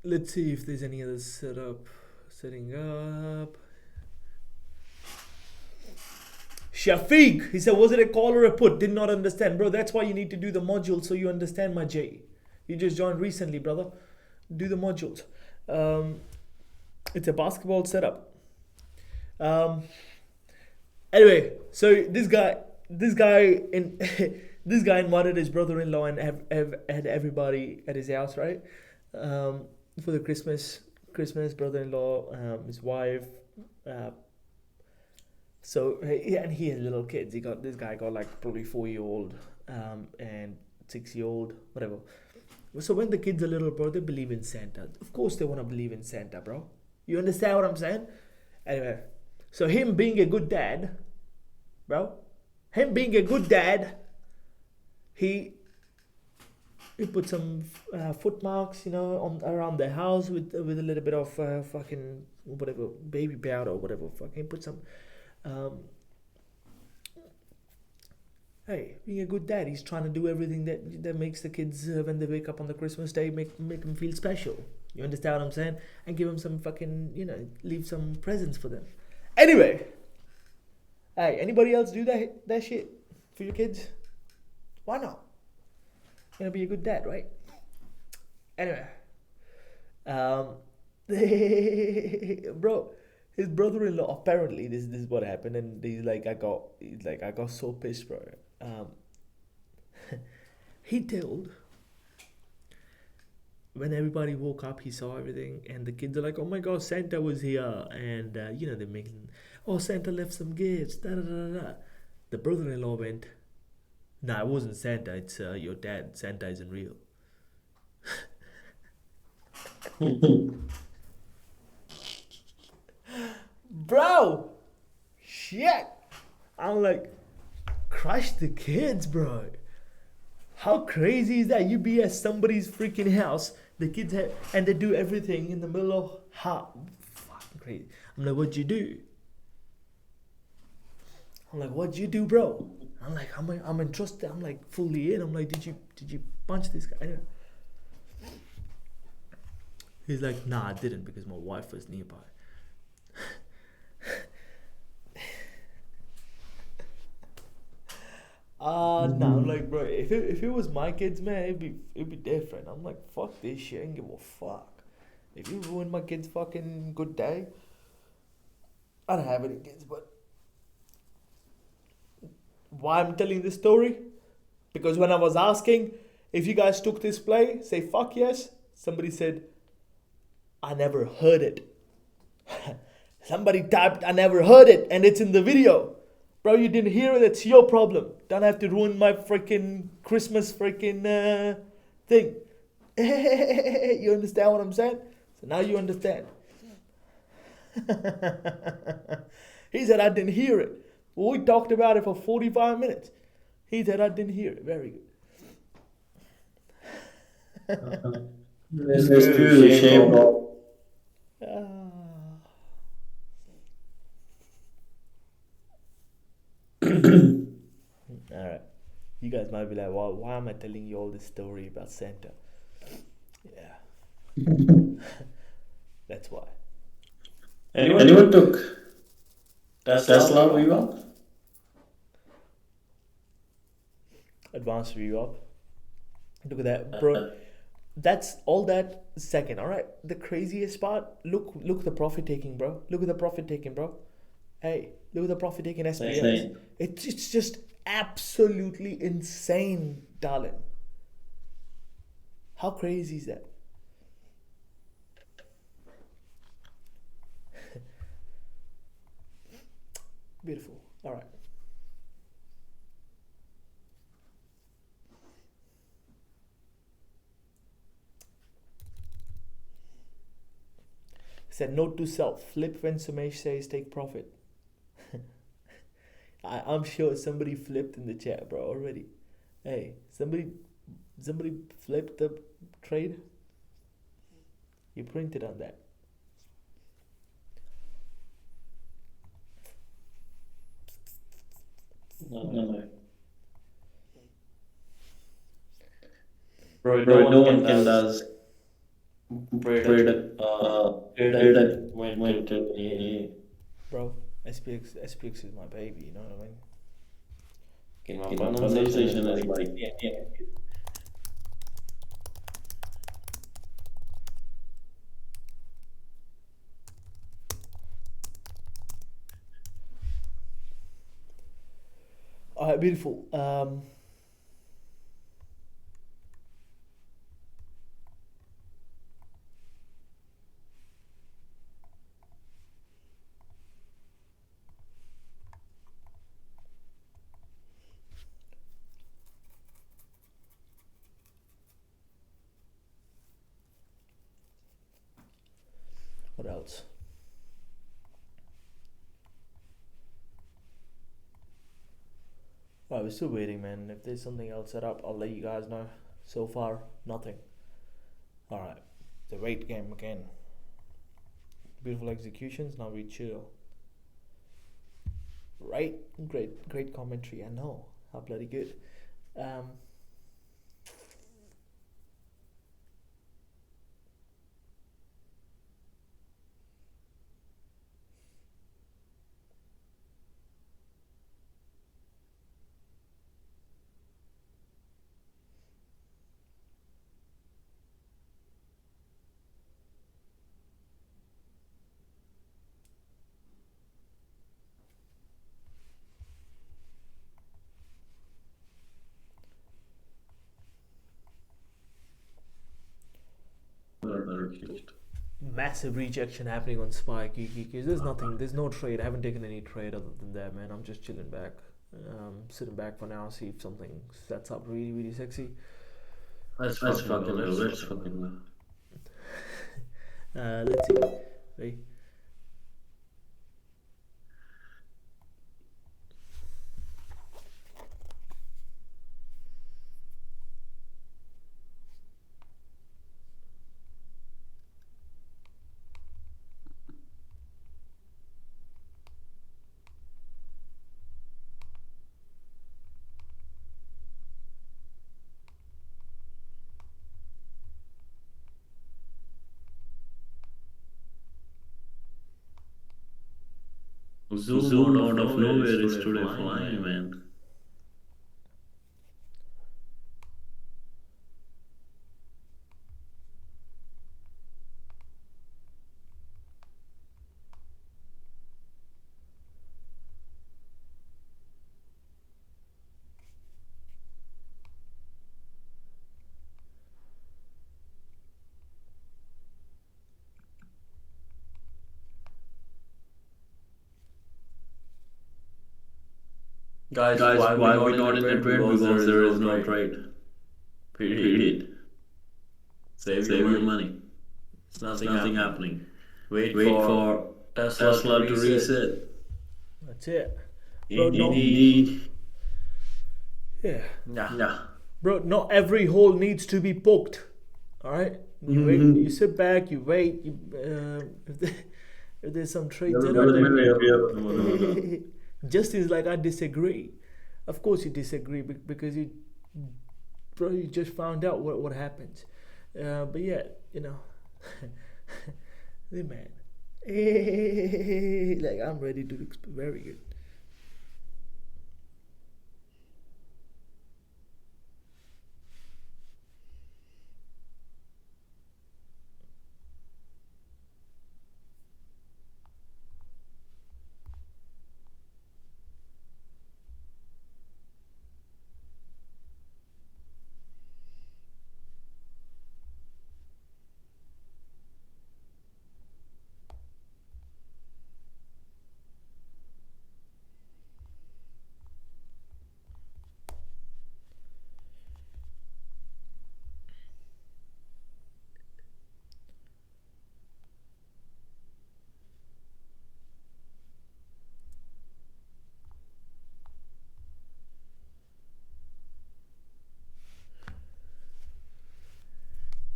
let's see if there's any other setting up. Shafiq, he said, was it a call or a put? Did not understand. Bro, that's why you need to do the module so you understand, my J. You just joined recently, brother. Do the modules. It's a basketball setup. Anyway, so this guy invited his brother-in-law and had everybody at his house, right? For the Christmas, brother-in-law, his wife, so and he has little kids. This guy got like probably 4-year-old, and 6-year-old, whatever. So when the kids are little, bro, they believe in Santa. Of course they want to believe in Santa, bro. You understand what I'm saying? Anyway, so him being a good dad, bro, he put some foot marks, you know, around the house with a little bit of fucking whatever, baby powder or whatever. Fucking put some. Hey, being a good dad, he's trying to do everything that makes the kids when they wake up on the Christmas day make them feel special. You understand what I'm saying? And give them some fucking, you know, leave some presents for them. Anyway, hey, anybody else do that shit for your kids? Why not? You're gonna be a good dad, right? Anyway, bro, his brother-in-law, apparently this is what happened, and he's like, I got so pissed, bro. He told, when everybody woke up, he saw everything, and the kids are like, oh my god, Santa was here, and you know, they're making, oh, Santa left some gifts, da da da da. The brother-in-law went, nah, it wasn't Santa, it's your dad. Santa isn't real. Bro, shit. I'm like, crush the kids, bro. How crazy is that? You be at somebody's freaking house, the kids have, and they do everything in the middle of fucking crazy. I'm like, what'd you do? I'm like, what'd you do, bro? I'm like, I'm entrusted. I'm like fully in. I'm like, did you punch this guy? Anyway. He's like, nah, I didn't because my wife was nearby. Nah, I'm like, bro, if it was my kids, man, it'd be different. I'm like, fuck this shit. I don't give a fuck. If you ruin my kids' fucking good day, I don't have any kids, but why I'm telling this story? Because when I was asking if you guys took this play, say fuck yes, somebody said, I never heard it. Somebody typed, I never heard it, and it's in the video. Bro, you didn't hear it, it's your problem. Don't have to ruin my freaking Christmas freaking thing. You understand what I'm saying? So now you understand. He said, I didn't hear it. Well, we talked about it for 45 minutes. He said, I didn't hear it. Very good. It's really shameful. might be like, why am I telling you all this story about Santa? Yeah, that's why. Anyone took Tesla VWAP? Advanced view up. Look at that, bro. That's all that second. All right. The craziest part. Look the profit taking, bro. Look at the profit taking, bro. Hey, look at the profit taking SPX. Insane. It's just absolutely insane, darling. How crazy is that? Beautiful. All right. Said note to self: flip when Sumesh says take profit. I'm sure somebody flipped in the chat, bro, already. Hey, somebody flipped the trade. You printed on that. No. Bro, no one can does trade went to Bro, SPX is my baby, you know what I mean? my pronunciation is like Alright, beautiful. What else? Right, we're still waiting, man. If there's something else set up, I'll let you guys know. So far, nothing. Alright, the rate game again. Beautiful executions, now we chill. Right? Great commentary, I know. How bloody good. Massive rejection happening on Spike. There's no trade. I haven't taken any trade other than that, man. I'm just chilling back. Sitting back for now, see if something sets up really sexy. let's fucking go. Let's see. Wait. Zoom out of nowhere is today flying, man. Guys, why we not in the trade? Because there is no trade. Period. Save your money. It's nothing happening. Wait for Tesla to reset. That's it. Indeed. Yeah. Yeah. Bro, not every hole needs to be poked. Alright? You wait, you sit back, you wait, if there's some trade set up, Justin's like, I disagree. Of course you disagree because bro, you just found out what happens. But yeah, the man, like I'm ready to very good.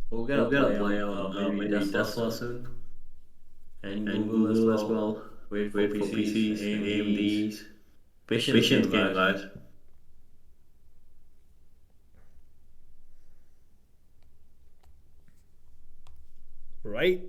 We'll get a play on maybe Tesla soon, and Google as well. Wait for PCs, AMDs. Patient game, guys. Right?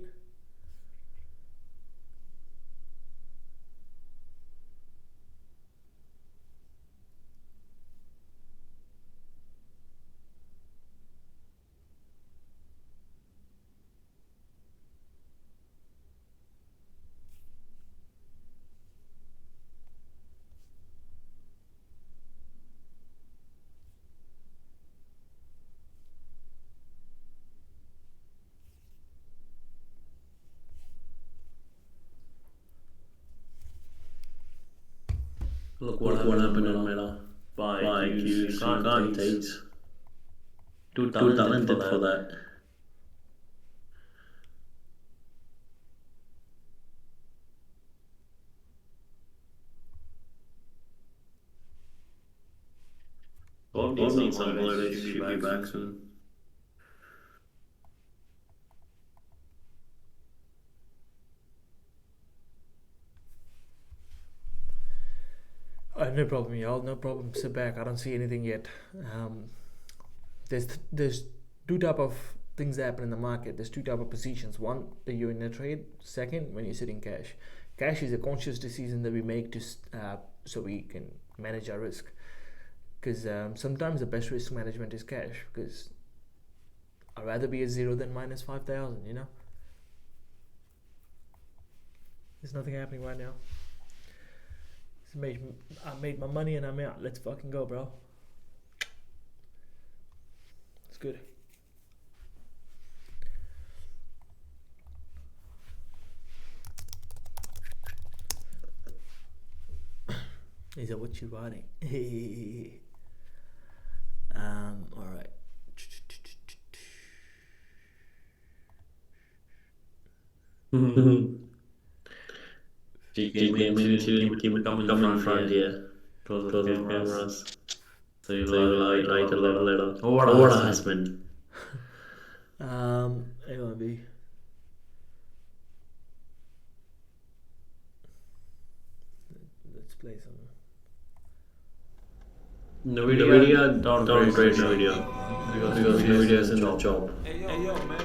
Look what happened in Meta. By QC candidates. Too talented for that. God needs some blood, should be back soon. No problem, y'all. No problem. Sit back. I don't see anything yet. There's two type of things that happen in the market. There's two type of positions. One, that you're in a trade. Second, when you're sitting cash. Cash is a conscious decision that we make to so we can manage our risk. Because sometimes the best risk management is cash. Because I'd rather be at zero than minus 5,000. There's nothing happening right now. I made my money and I'm out. Let's fucking go, bro. It's good. Is that what you're writing? All right. Keep come in front here. Close the cameras. So you write a love letter. Oh, what a husband. AYB. Let's play some. No video, don't create no video. Because no video is in the job. Hey yo, man.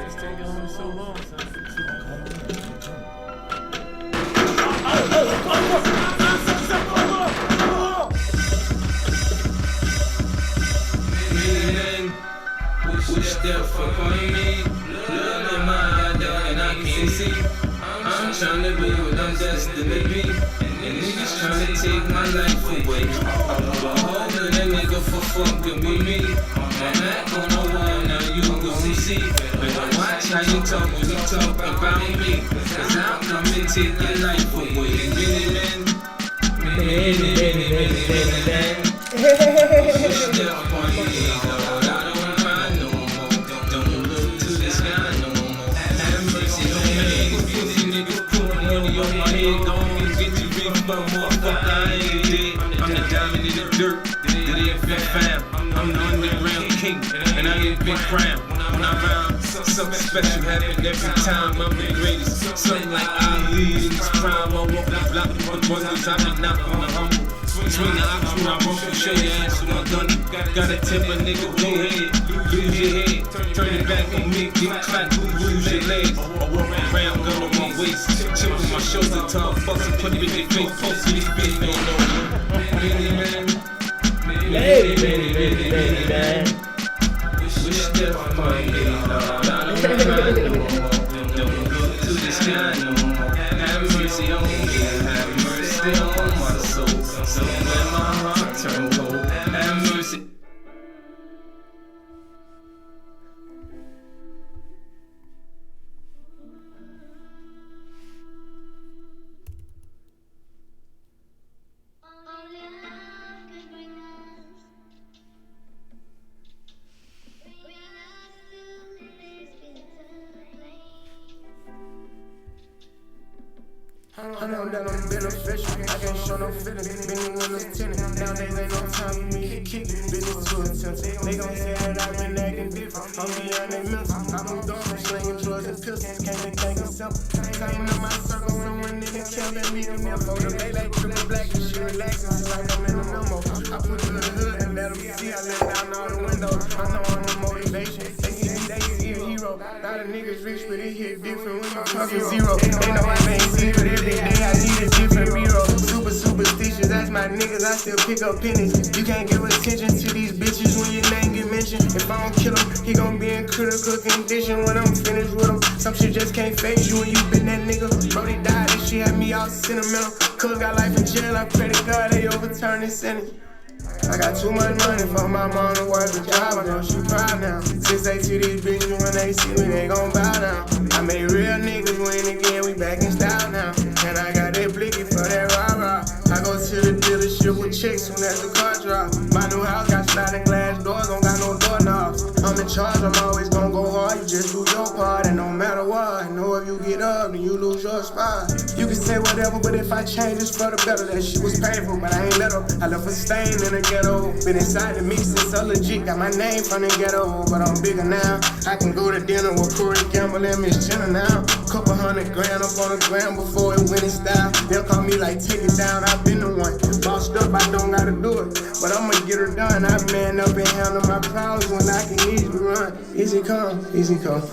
It's taking on so long, son. Wish that fuck on me, love in my eye and I can't see. I'm tryna be what I'm destined to be, and niggas tryna take my life away. But holding a nigga for fucking with me. My back on the wall, now you gon' see. Better watch how you talk when you talk about me, cause I'll come and take your life away. Many. Wish that upon me, Lord, I don't cry no more. Don't look to the sky no more. Have mercy on me. Filthy niggas pulling money on my head. Don't get you big bum, motherfucker. I ain't dead. I'm the diamond in the dirt. The FF fam. I'm the underground king, and I ain't big crown. When I rhyme, something special happen every time. I'm the greatest. Something like Ali in this prime. I walk the block with wonders. I've been knocking on the humble. Swing the ox when I roll, show your ass with my gun. Got a temper, nigga, go ahead, lose your head. Turn it back on me, get clapped, lose your legs. I walk around, gun on my waist, chip on my shoulder, tongue fussy, put it in your face, posted this bitch, don't know. Many man, many man. Wish that I might get out. I don't cry no more. Don't look to the sky no more. Have mercy on me, have mercy on my soul. So when my heart turn cold, have mercy. I know that I'm beneficial, I can't show no feelings. Been with a tenant, nowadays ain't no time for me to kick it. Business too intense, they gon' say that I've been acting different. I'm beyond their mental, I moved on from slinging drugs and pistols. Can't think it's simple. Came in my circle when one nigga killed and leave them info. The lay like triple black and she relaxing, it's like I'm in a limo. I put it in the hood and let them see I let down all the windows. I know I'm the motivation, they see a hero. A lot of niggas rich, but it hit different when I'm talking zero. They know I ain't secret every day, I need a different mirror. Super superstitious, that's my niggas, I still pick up pennies. You can't give attention to these bitches when your name get mentioned. If I don't kill him, he gon' be in critical condition when I'm finished with him. Some shit just can't face you when you been that nigga. Brody died and she had me all sentimental. Cuz got life in jail, I pray to God they overturn this sentence. I got too much money for my mom to work a job, I know she proud now. Since they see these bitches when they see me, they gon' bow down. I made real niggas win again, we back in style now. And I got that blicky for that rah-rah. I go to the dealership with chicks soon as the car drop. My new house got sliding glass doors, don't got no doorknobs. I'm in charge, I'm always gon' go hard, you just do your part. And no matter what, I know if you get up, then you lose your spot. You can say whatever, but if I change, it's for the better. That shit was painful, but I ain't let up. I left a stain in the ghetto. Been inside the mix, it's so legit. Got my name from the ghetto, but I'm bigger now. I can go to dinner with Corey Campbell and Miss Jenna now. Couple $100 grand up on the gram before it went in style. They'll call me like, take it down, I've been the one. Bossed up, I don't gotta do it, but I'ma get her done. I man up and handle my problems when I can easily run. Easy come,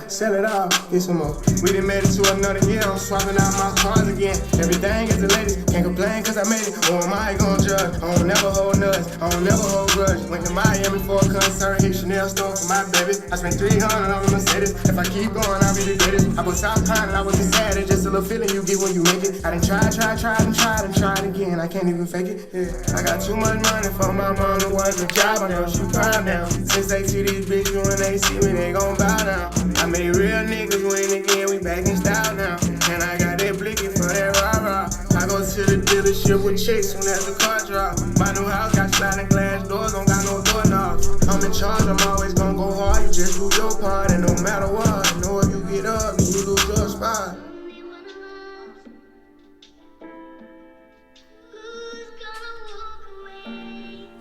sell it all, get some more. We done made it to another year, I'm swapping out my cars again. Everything is the latest, can't complain cause I made it. Who am I gon' judge? I don't never hold nuts, I don't never hold grudge. Went to Miami for a concert, hit Chanel store for my baby. I spent $300 on a Mercedes, if I keep going I'll be the greatest. I was South Pine and I wasn't sad, it's just a little feeling you get when you make it. I done tried and tried again, I can't even fake it. Yeah. I got too much money for my mom to work a job, I know she proud now. Since they see these bitches when they see me, they gon' bow down. I made real niggas win again, we back in style now. And I got that blicky for that rah-rah. I go to the dealership with chicks soon as the car drop. My new house got sliding glass doors, don't got no doorknobs. I'm in charge, I'm always gon' go hard, you just do your part. And no matter what, I know if you get up, then you lose your spot.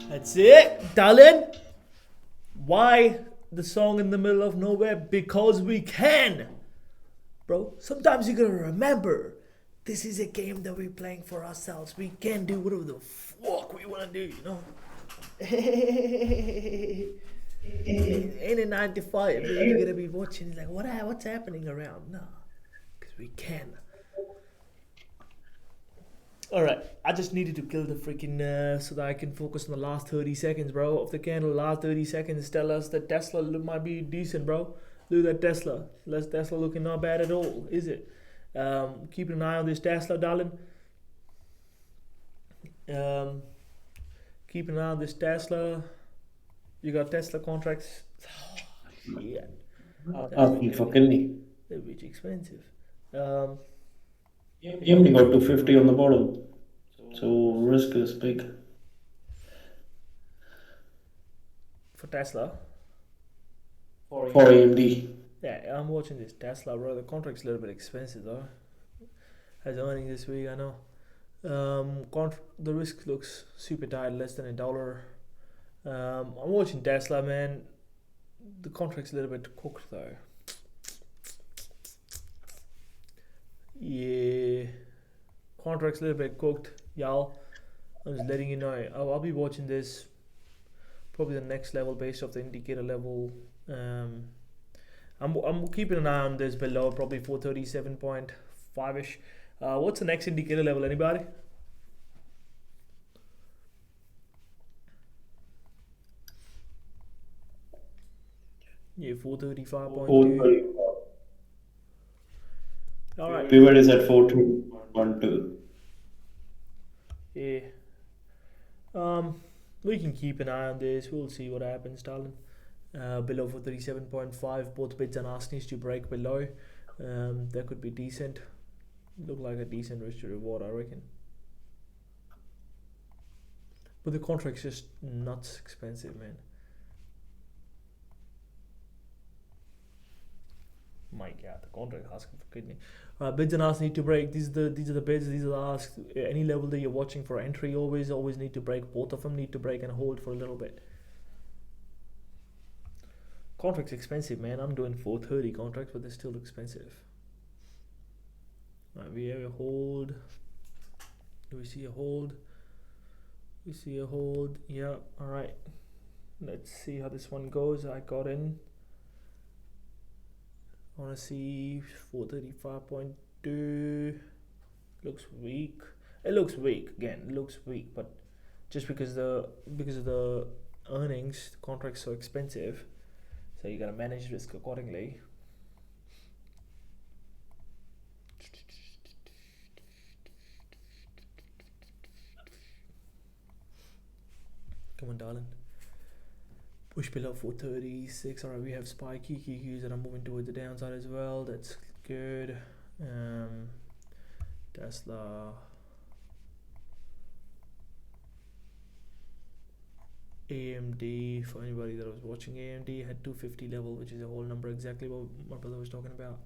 That's it, darling. Why the song in the middle of nowhere? Because we can. Bro, sometimes you gotta remember, this is a game that we're playing for ourselves. We can do whatever the fuck we wanna do, you know? Ain't it 95? You're gonna be watching, like, what's happening around? No, because we can. Alright, I just needed to kill the freaking, so that I can focus on the last 30 seconds, bro, of the candle. Last 30 seconds tell us that Tesla might be decent, bro. Look at that Tesla. Tesla looking not bad at all, is it? Keeping an eye on this Tesla, darling. Keeping an eye on this Tesla. You got Tesla contracts. Oh, shit. Asking for kidney. They're rich expensive. You only got 250 on the bottom, so risk is big. For Tesla? For AMD. Yeah, I'm watching this Tesla, bro. The contract's a little bit expensive, though. Has earnings this week, I know. The risk looks super tight, less than $1. I'm watching Tesla, man. The contract's a little bit cooked, though. Yeah, contract's a little bit cooked, y'all. I'm just letting you know. I'll be watching this probably the next level based off the indicator level. I'm keeping an eye on this below probably 437.5 ish. What's the next indicator level? Anybody? Yeah, 435.2. All right. Pivot is at 4.2. Yeah. We can keep an eye on this. We'll see what happens, darling. Below 437.5, both bids and asks needs to break below. That could be decent. Look like a decent risk to reward, I reckon. But the contract's just nuts expensive, man. My God, the contract asking for kidney. Bids and asks need to break. These are the bids. These are the asks. Any level that you're watching for entry, always need to break. Both of them need to break and hold for a little bit. Contract's expensive, man. I'm doing 430 contracts, but they're still expensive. Right, we have a hold. Do we see a hold? We see a hold. Yeah. All right. Let's see how this one goes. I got in. I want to see 435.2. Looks weak. It looks weak again. It looks weak, but just because of the earnings, the contract's so expensive, so you gotta manage risk accordingly. Come on, darling. Push below 436. Alright, we have SPY QQQs that are moving towards the downside as well. That's good. Tesla. AMD, for anybody that was watching, AMD had 250 level, which is a whole number, exactly what my brother was talking about.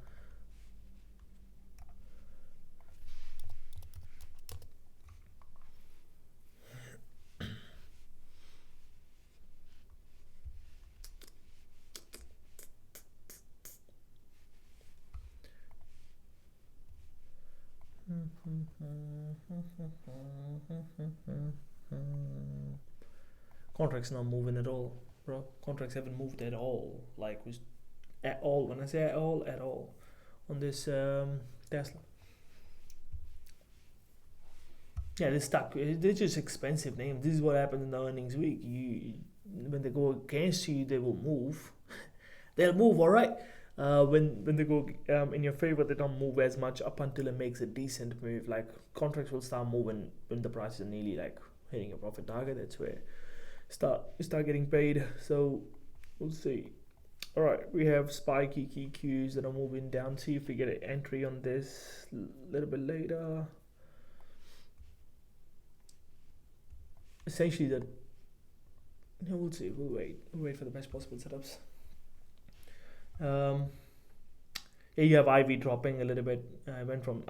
Contracts not moving at all, bro. Contracts haven't moved at all. Like, was at all. When I say at all, on this Tesla. Yeah, they're stuck. They're just expensive names. This is what happens in the earnings week. When they go against you, they will move. They'll move, all right. When they go in your favor, they don't move as much up until it makes a decent move. Like, contracts will start moving when the prices are nearly like hitting a profit target. That's where you start getting paid. So we'll see. All right, we have spiky QQs that are moving down. See if we get an entry on this a little bit later. Essentially, we'll see. We'll wait for the best possible setups. Yeah, you have IV dropping a little bit. I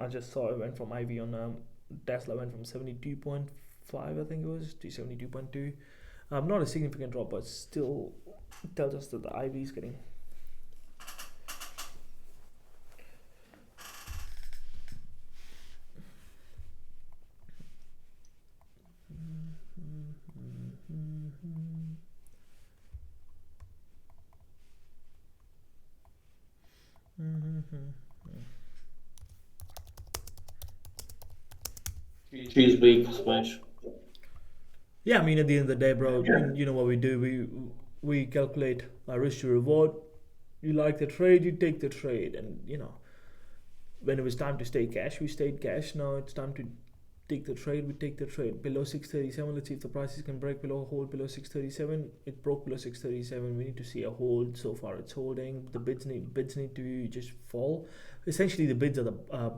just saw it went from IV on Tesla went from 72.5, I think it was, to 72.2. Not a significant drop, but still tells us that the IV is getting. She's weak, smash. Yeah, I mean, at the end of the day, bro, you know what we do. We calculate our risk to reward. You like the trade, you take the trade, and when it was time to stay cash, we stayed cash. Now it's time to take the trade. We take the trade below 637. Let's see if the prices can break below, hold below 637. It broke below 637. We need to see a hold. So far, it's holding. The bids need to just fall. Essentially, the bids are the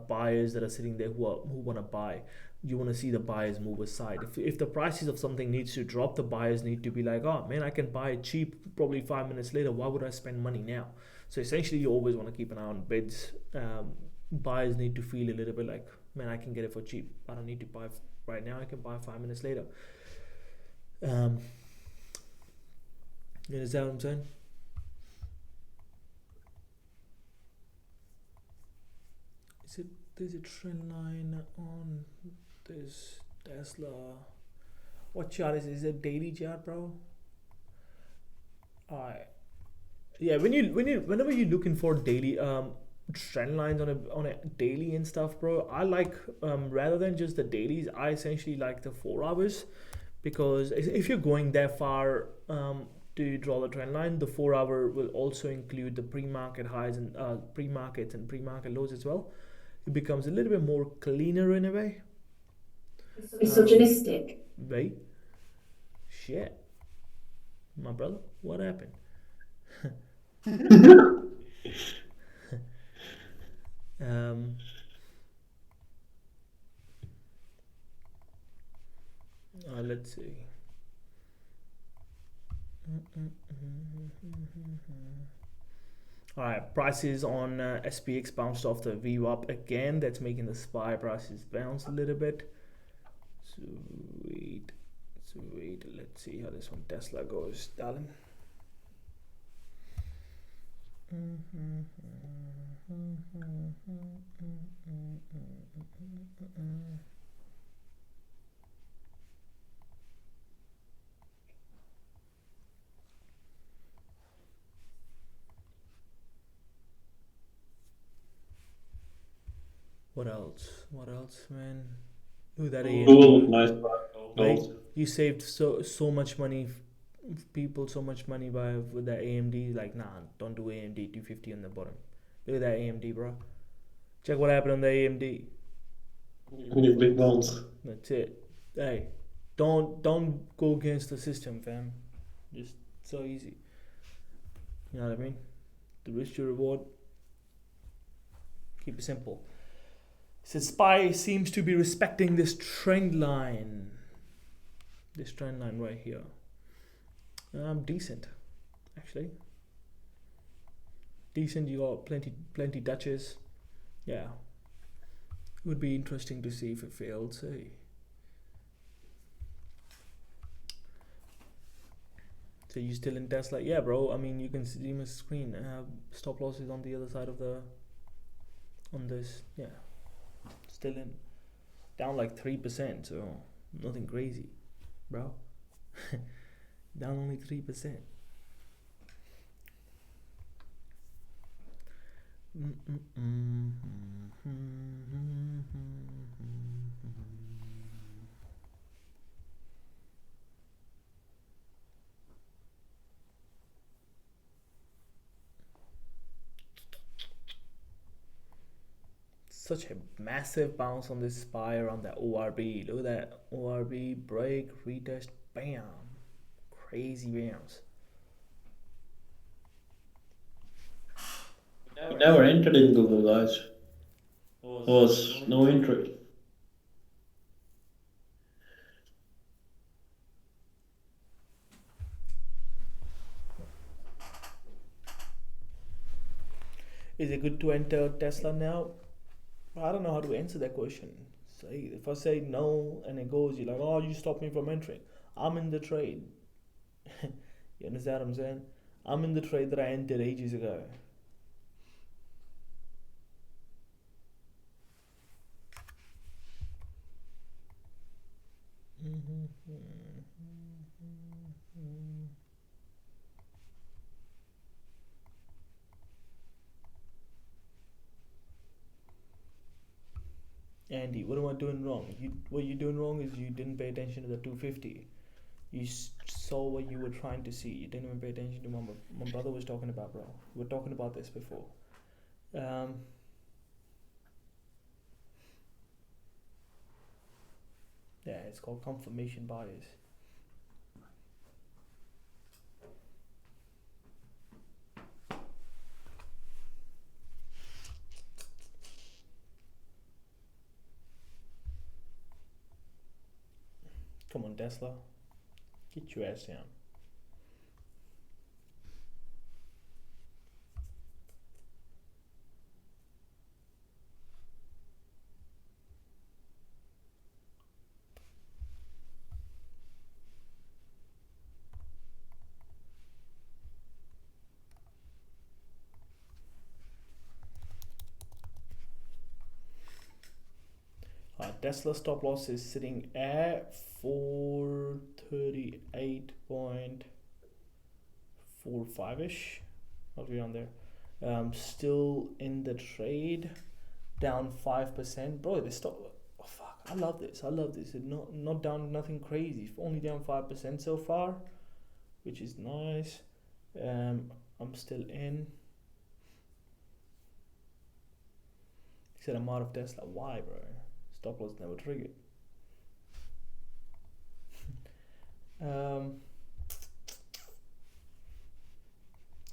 buyers that are sitting there who want to buy. You want to see the buyers move aside. If the prices of something needs to drop, the buyers need to be like, oh man, I can buy it cheap probably 5 minutes later. Why would I spend money now? So essentially, you always want to keep an eye on bids. Buyers need to feel a little bit like, man, I can get it for cheap. I don't need to buy right now. I can buy 5 minutes later. You understand what I'm saying? There's a trend line on this Tesla. What chart is it? Daily chart, bro? Alright. Yeah, whenever you're looking for daily trend lines on a daily and stuff, bro, I like rather than just the dailies, I essentially like the 4 hours, because if you're going that far to draw the trend line, the 4 hour will also include the pre-market highs and pre-markets and pre-market lows as well. It becomes a little bit more cleaner in a way. Misogynistic. Wait, shit, my brother, what happened? Um, let's see. All right, prices on SPX bounced off the VWAP again. That's making the SPY prices bounce a little bit. Sweet. Let's see how this one Tesla goes, darling. What else, man? Ooh, that Gold, nice. Right? Gold. You saved so much money, people so much money with that AMD. Like, nah, don't do AMD 250 on the bottom. Look at that AMD, bro. Check what happened on the AMD. With big bounce. That's it. Hey, don't go against the system, fam. Just so easy. You know what I mean? The risk to reward. Keep it simple. So SPY seems to be respecting this trend line. This trend line right here. Decent, actually. Decent. You got plenty touches. Yeah. Would be interesting to see if it failed. Say. So you still in Tesla? Yeah, bro. I mean, you can see my screen. Stop losses on the other side of the. On this, yeah. Still in. Down like 3%. So nothing crazy, bro. Down only 3%. Such a massive bounce on this SPY around that ORB. Look at that ORB break, retest, bam. Crazy bounce. Never entered in Google, guys. Was no interest. Is it good to enter Tesla now? I don't know how to answer that question. Say, if I say no and it goes, you're like, oh, you stopped me from entering. I'm in the trade. You understand what I'm saying? I'm in the trade that I entered ages ago. Andy, what am I doing wrong? What you're doing wrong is you didn't pay attention to the 250. You saw what you were trying to see. You didn't even pay attention to what my brother was talking about, bro. We were talking about this before. Yeah, it's called confirmation bias. Come on, Tesla. Get your ass down. Tesla stop loss is sitting at 4 38.45 ish. What are we on there? Still in the trade, down 5%. Bro, they stop. Oh fuck! I love this. It's not down nothing crazy. Only down 5% so far, which is nice. I'm still in. He said I'm out of Tesla. Why, bro? Stop loss never triggered.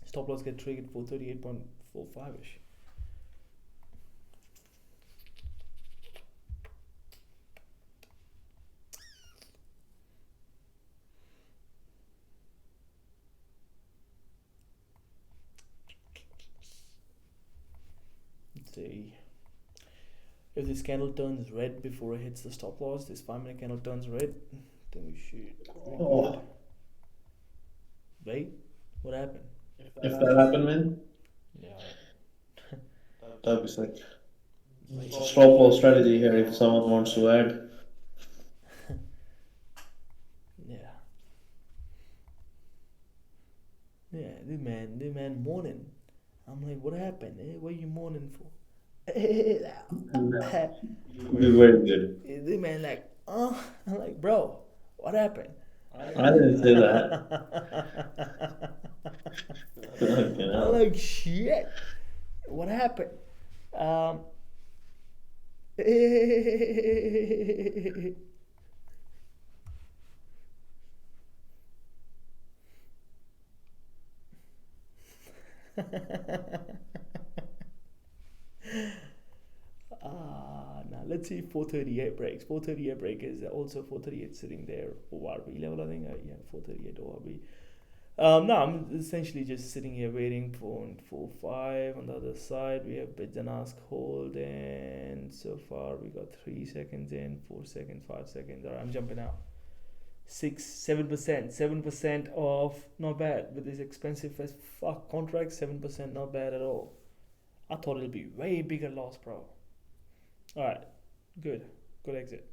Stop loss get triggered for 38.45 ish. Let's see. If this candle turns red before it hits the stop loss, this 5-minute candle turns red, I think we should. Wait, what happened? If that happened, man, Yeah. that'd be sick. Stop loss strategy here if someone wants to add. Yeah. Yeah, the man mourning. I'm like, what happened? What are you mourning for? Be very good. The man like, I'm like, bro, what happened? I didn't say that. I'm like, shit, what happened? Now let's see if 438 breaks. 438 break is also 438 sitting there. ORB level, I think. Yeah, 438 ORB. No, I'm essentially just sitting here waiting for 0.45. On the other side, we have bid and ask hold, and so far we got 3 seconds in, 4 seconds, 5 seconds. All right, I'm jumping out. 7% off, not bad. With this expensive as fuck contract, 7% not bad at all. I thought it'll be way bigger loss, bro. All right, good exit.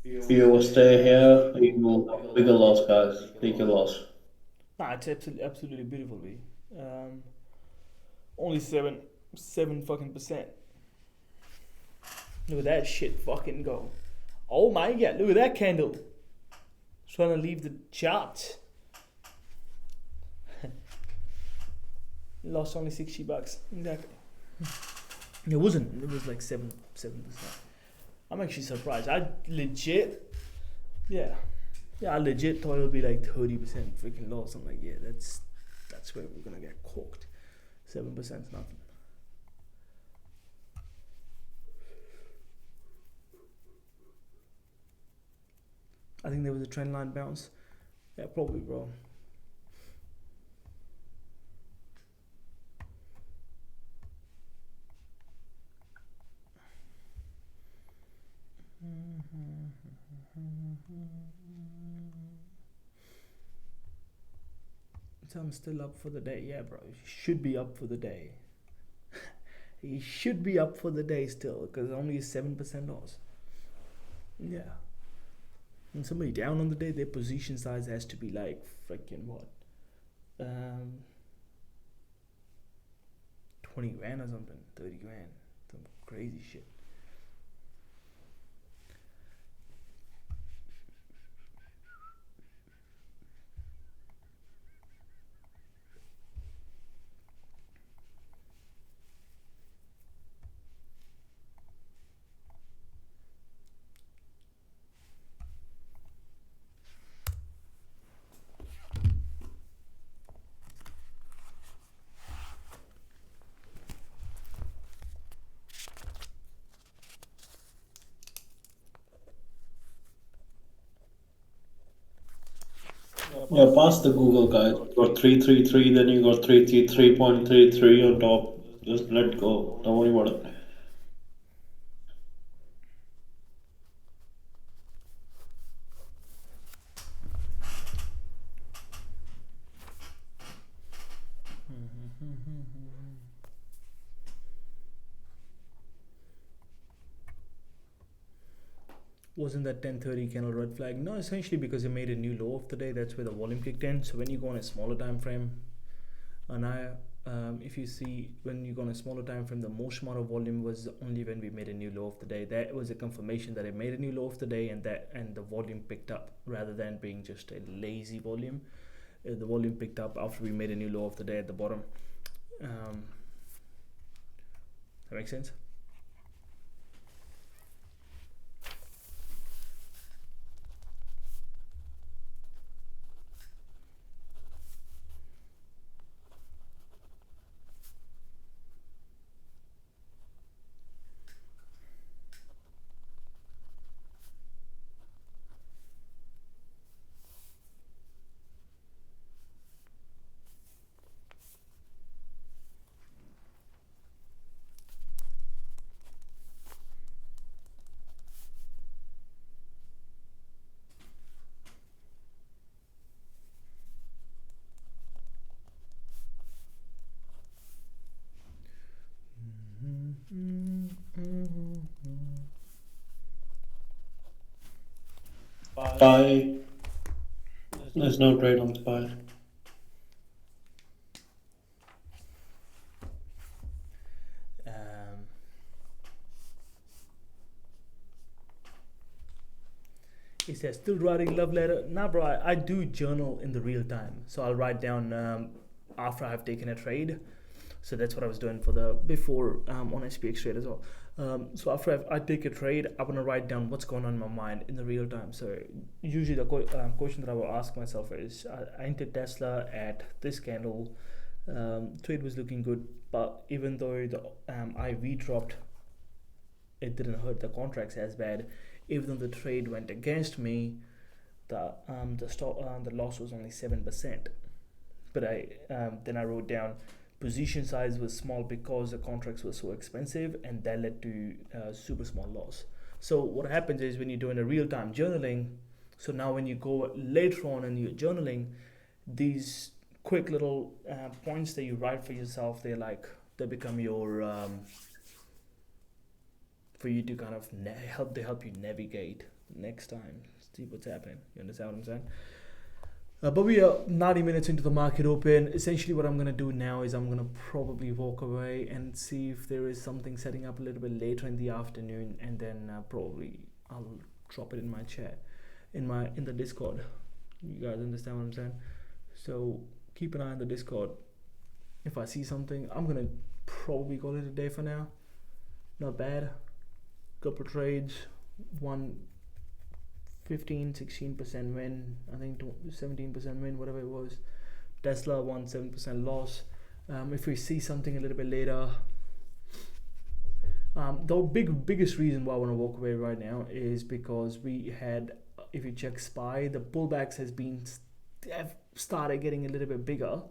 If you will stay here, you will have bigger loss, guys. Take your loss. Nah, it's absolutely beautiful, B. Only 7 fucking percent. Look at that shit fucking go. Oh my god, look at that candle. Trying to leave the chart. Lost only $60. Exactly. It wasn't. It was like 7%. I'm actually surprised. I legit thought it would be like 30% freaking loss. I'm like, yeah, that's where we're gonna get cooked. 7% is nothing. I think there was a trend line bounce. Yeah, probably, bro. So I'm still up for the day. Yeah, bro. You should be up for the day. You should be up for the day still, because only 7% loss. Yeah. And somebody down on the day, their position size has to be like freaking what? 20 grand or something, 30 grand. Some crazy shit. Yeah, past the Google guys. You got 333, then you got 333.33 on top. Just let go. Don't worry about it. wasn't that 10:30 candle red flag? No, essentially because it made a new low of the day. That's where the volume kicked in. So when you go on a smaller time frame, and if you see when you go on a smaller time frame, the most amount of volume was only when we made a new low of the day. That was a confirmation that it made a new low of the day, and the volume picked up rather than being just a lazy volume. The volume picked up after we made a new low of the day at the bottom. That makes sense. Buy. There's no trade on SPY. He says, still writing love letter? Nah, bro, I do journal in the real time. So I'll write down after I've taken a trade. So that's what I was doing before on SPX trade as well. So after I take a trade, I want to write down what's going on in my mind in the real time. So usually the question that I will ask myself is, I entered Tesla at this candle. Trade was looking good, but even though the IV dropped, it didn't hurt the contracts as bad. Even though the trade went against me, the loss was only 7%. But then I wrote down position size was small because the contracts were so expensive, and that led to super small loss. So what happens is when you're doing a real-time journaling, so now when you go later on and you're journaling, these quick little points that you write for yourself, they become your for you to kind of help you navigate next time, see what's happening. You understand what I'm saying? But we are 90 minutes into the market open. Essentially what I'm going to do now is I'm going to probably walk away and see if there is something setting up a little bit later in the afternoon, and then probably I'll drop it in my chat, in the Discord. You guys understand what I'm saying? So keep an eye on the Discord. If I see something, I'm going to probably call it a day for now. Not bad. Couple trades, one 15-16% win, I think 17% win, whatever it was. Tesla 7% loss. If we see something a little bit later, the biggest reason why I want to walk away right now is because we had, if you check SPY, the pullbacks have started getting a little bit bigger.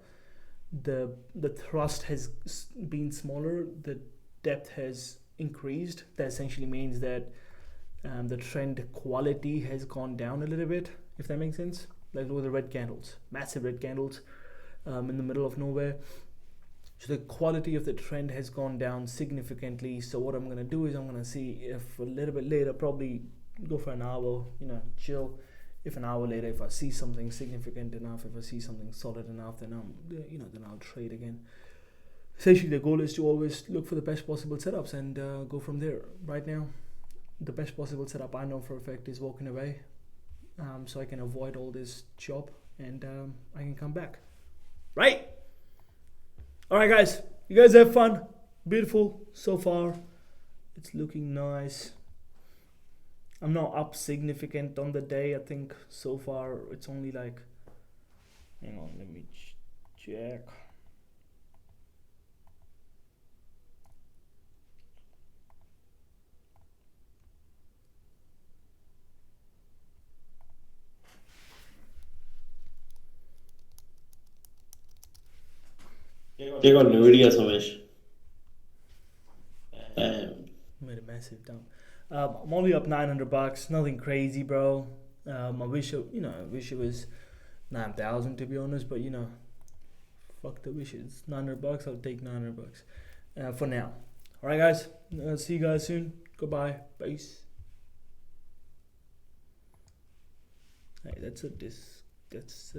The thrust has been smaller, the depth has increased. That essentially means that the trend quality has gone down a little bit, if that makes sense. Like look at the red candles, massive red candles in the middle of nowhere. So the quality of the trend has gone down significantly. So what I'm going to do is I'm going to see if a little bit later, probably go for an hour, chill. If an hour later, if I see something significant enough, if I see something solid enough, then then I'll trade again. Essentially, the goal is to always look for the best possible setups and go from there. Right now, the best possible setup I know for a fact is walking away, so I can avoid all this chop and I can come back. Right? All right, guys. You guys have fun. Beautiful so far. It's looking nice. I'm not up significant on the day. I think so far it's only like, hang on, let me check. Take on Nvidia, Somesh. Made a massive dump. I'm only up $900. Nothing crazy, bro. I wish it was 9,000 to be honest, but fuck the wishes. $900. I'll take $900 for now. All right, guys. See you guys soon. Goodbye. Peace. Hey, that's a dis. That's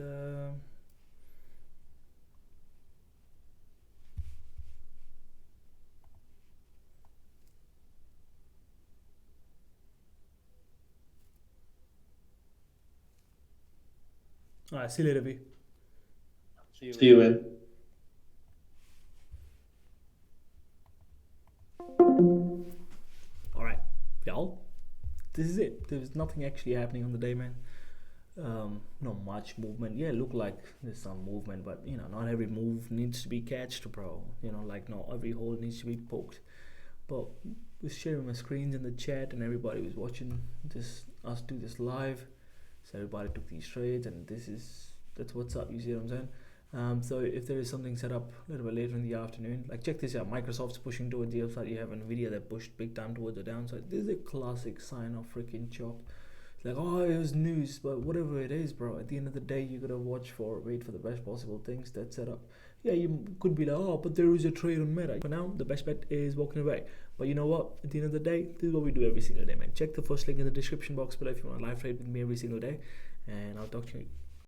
Alright, see you later, V. See you, man. Alright, y'all. This is it. There's nothing actually happening on the day, man. Not much movement. Yeah, look like there's some movement, but you know, not every move needs to be catched, bro. You know, like not every hole needs to be poked. But was sharing my screens in the chat, and everybody was watching this us do this live. So everybody took these trades, and that's what's up. You see what I'm saying? So if there is something set up a little bit later in the afternoon, like check this out. Microsoft's pushing towards the upside. You have Nvidia that pushed big time towards the downside. This is a classic sign of freaking chop. It's like, oh, it was news, but whatever it is, bro. At the end of the day, you gotta wait for the best possible things that's set up. Yeah, you could be like, oh, but there is a trade on Meta. For now, the best bet is walking away. But you know what? At the end of the day, this is what we do every single day, man. Check the first link in the description box below if you want a live trade with me every single day, and I'll talk to you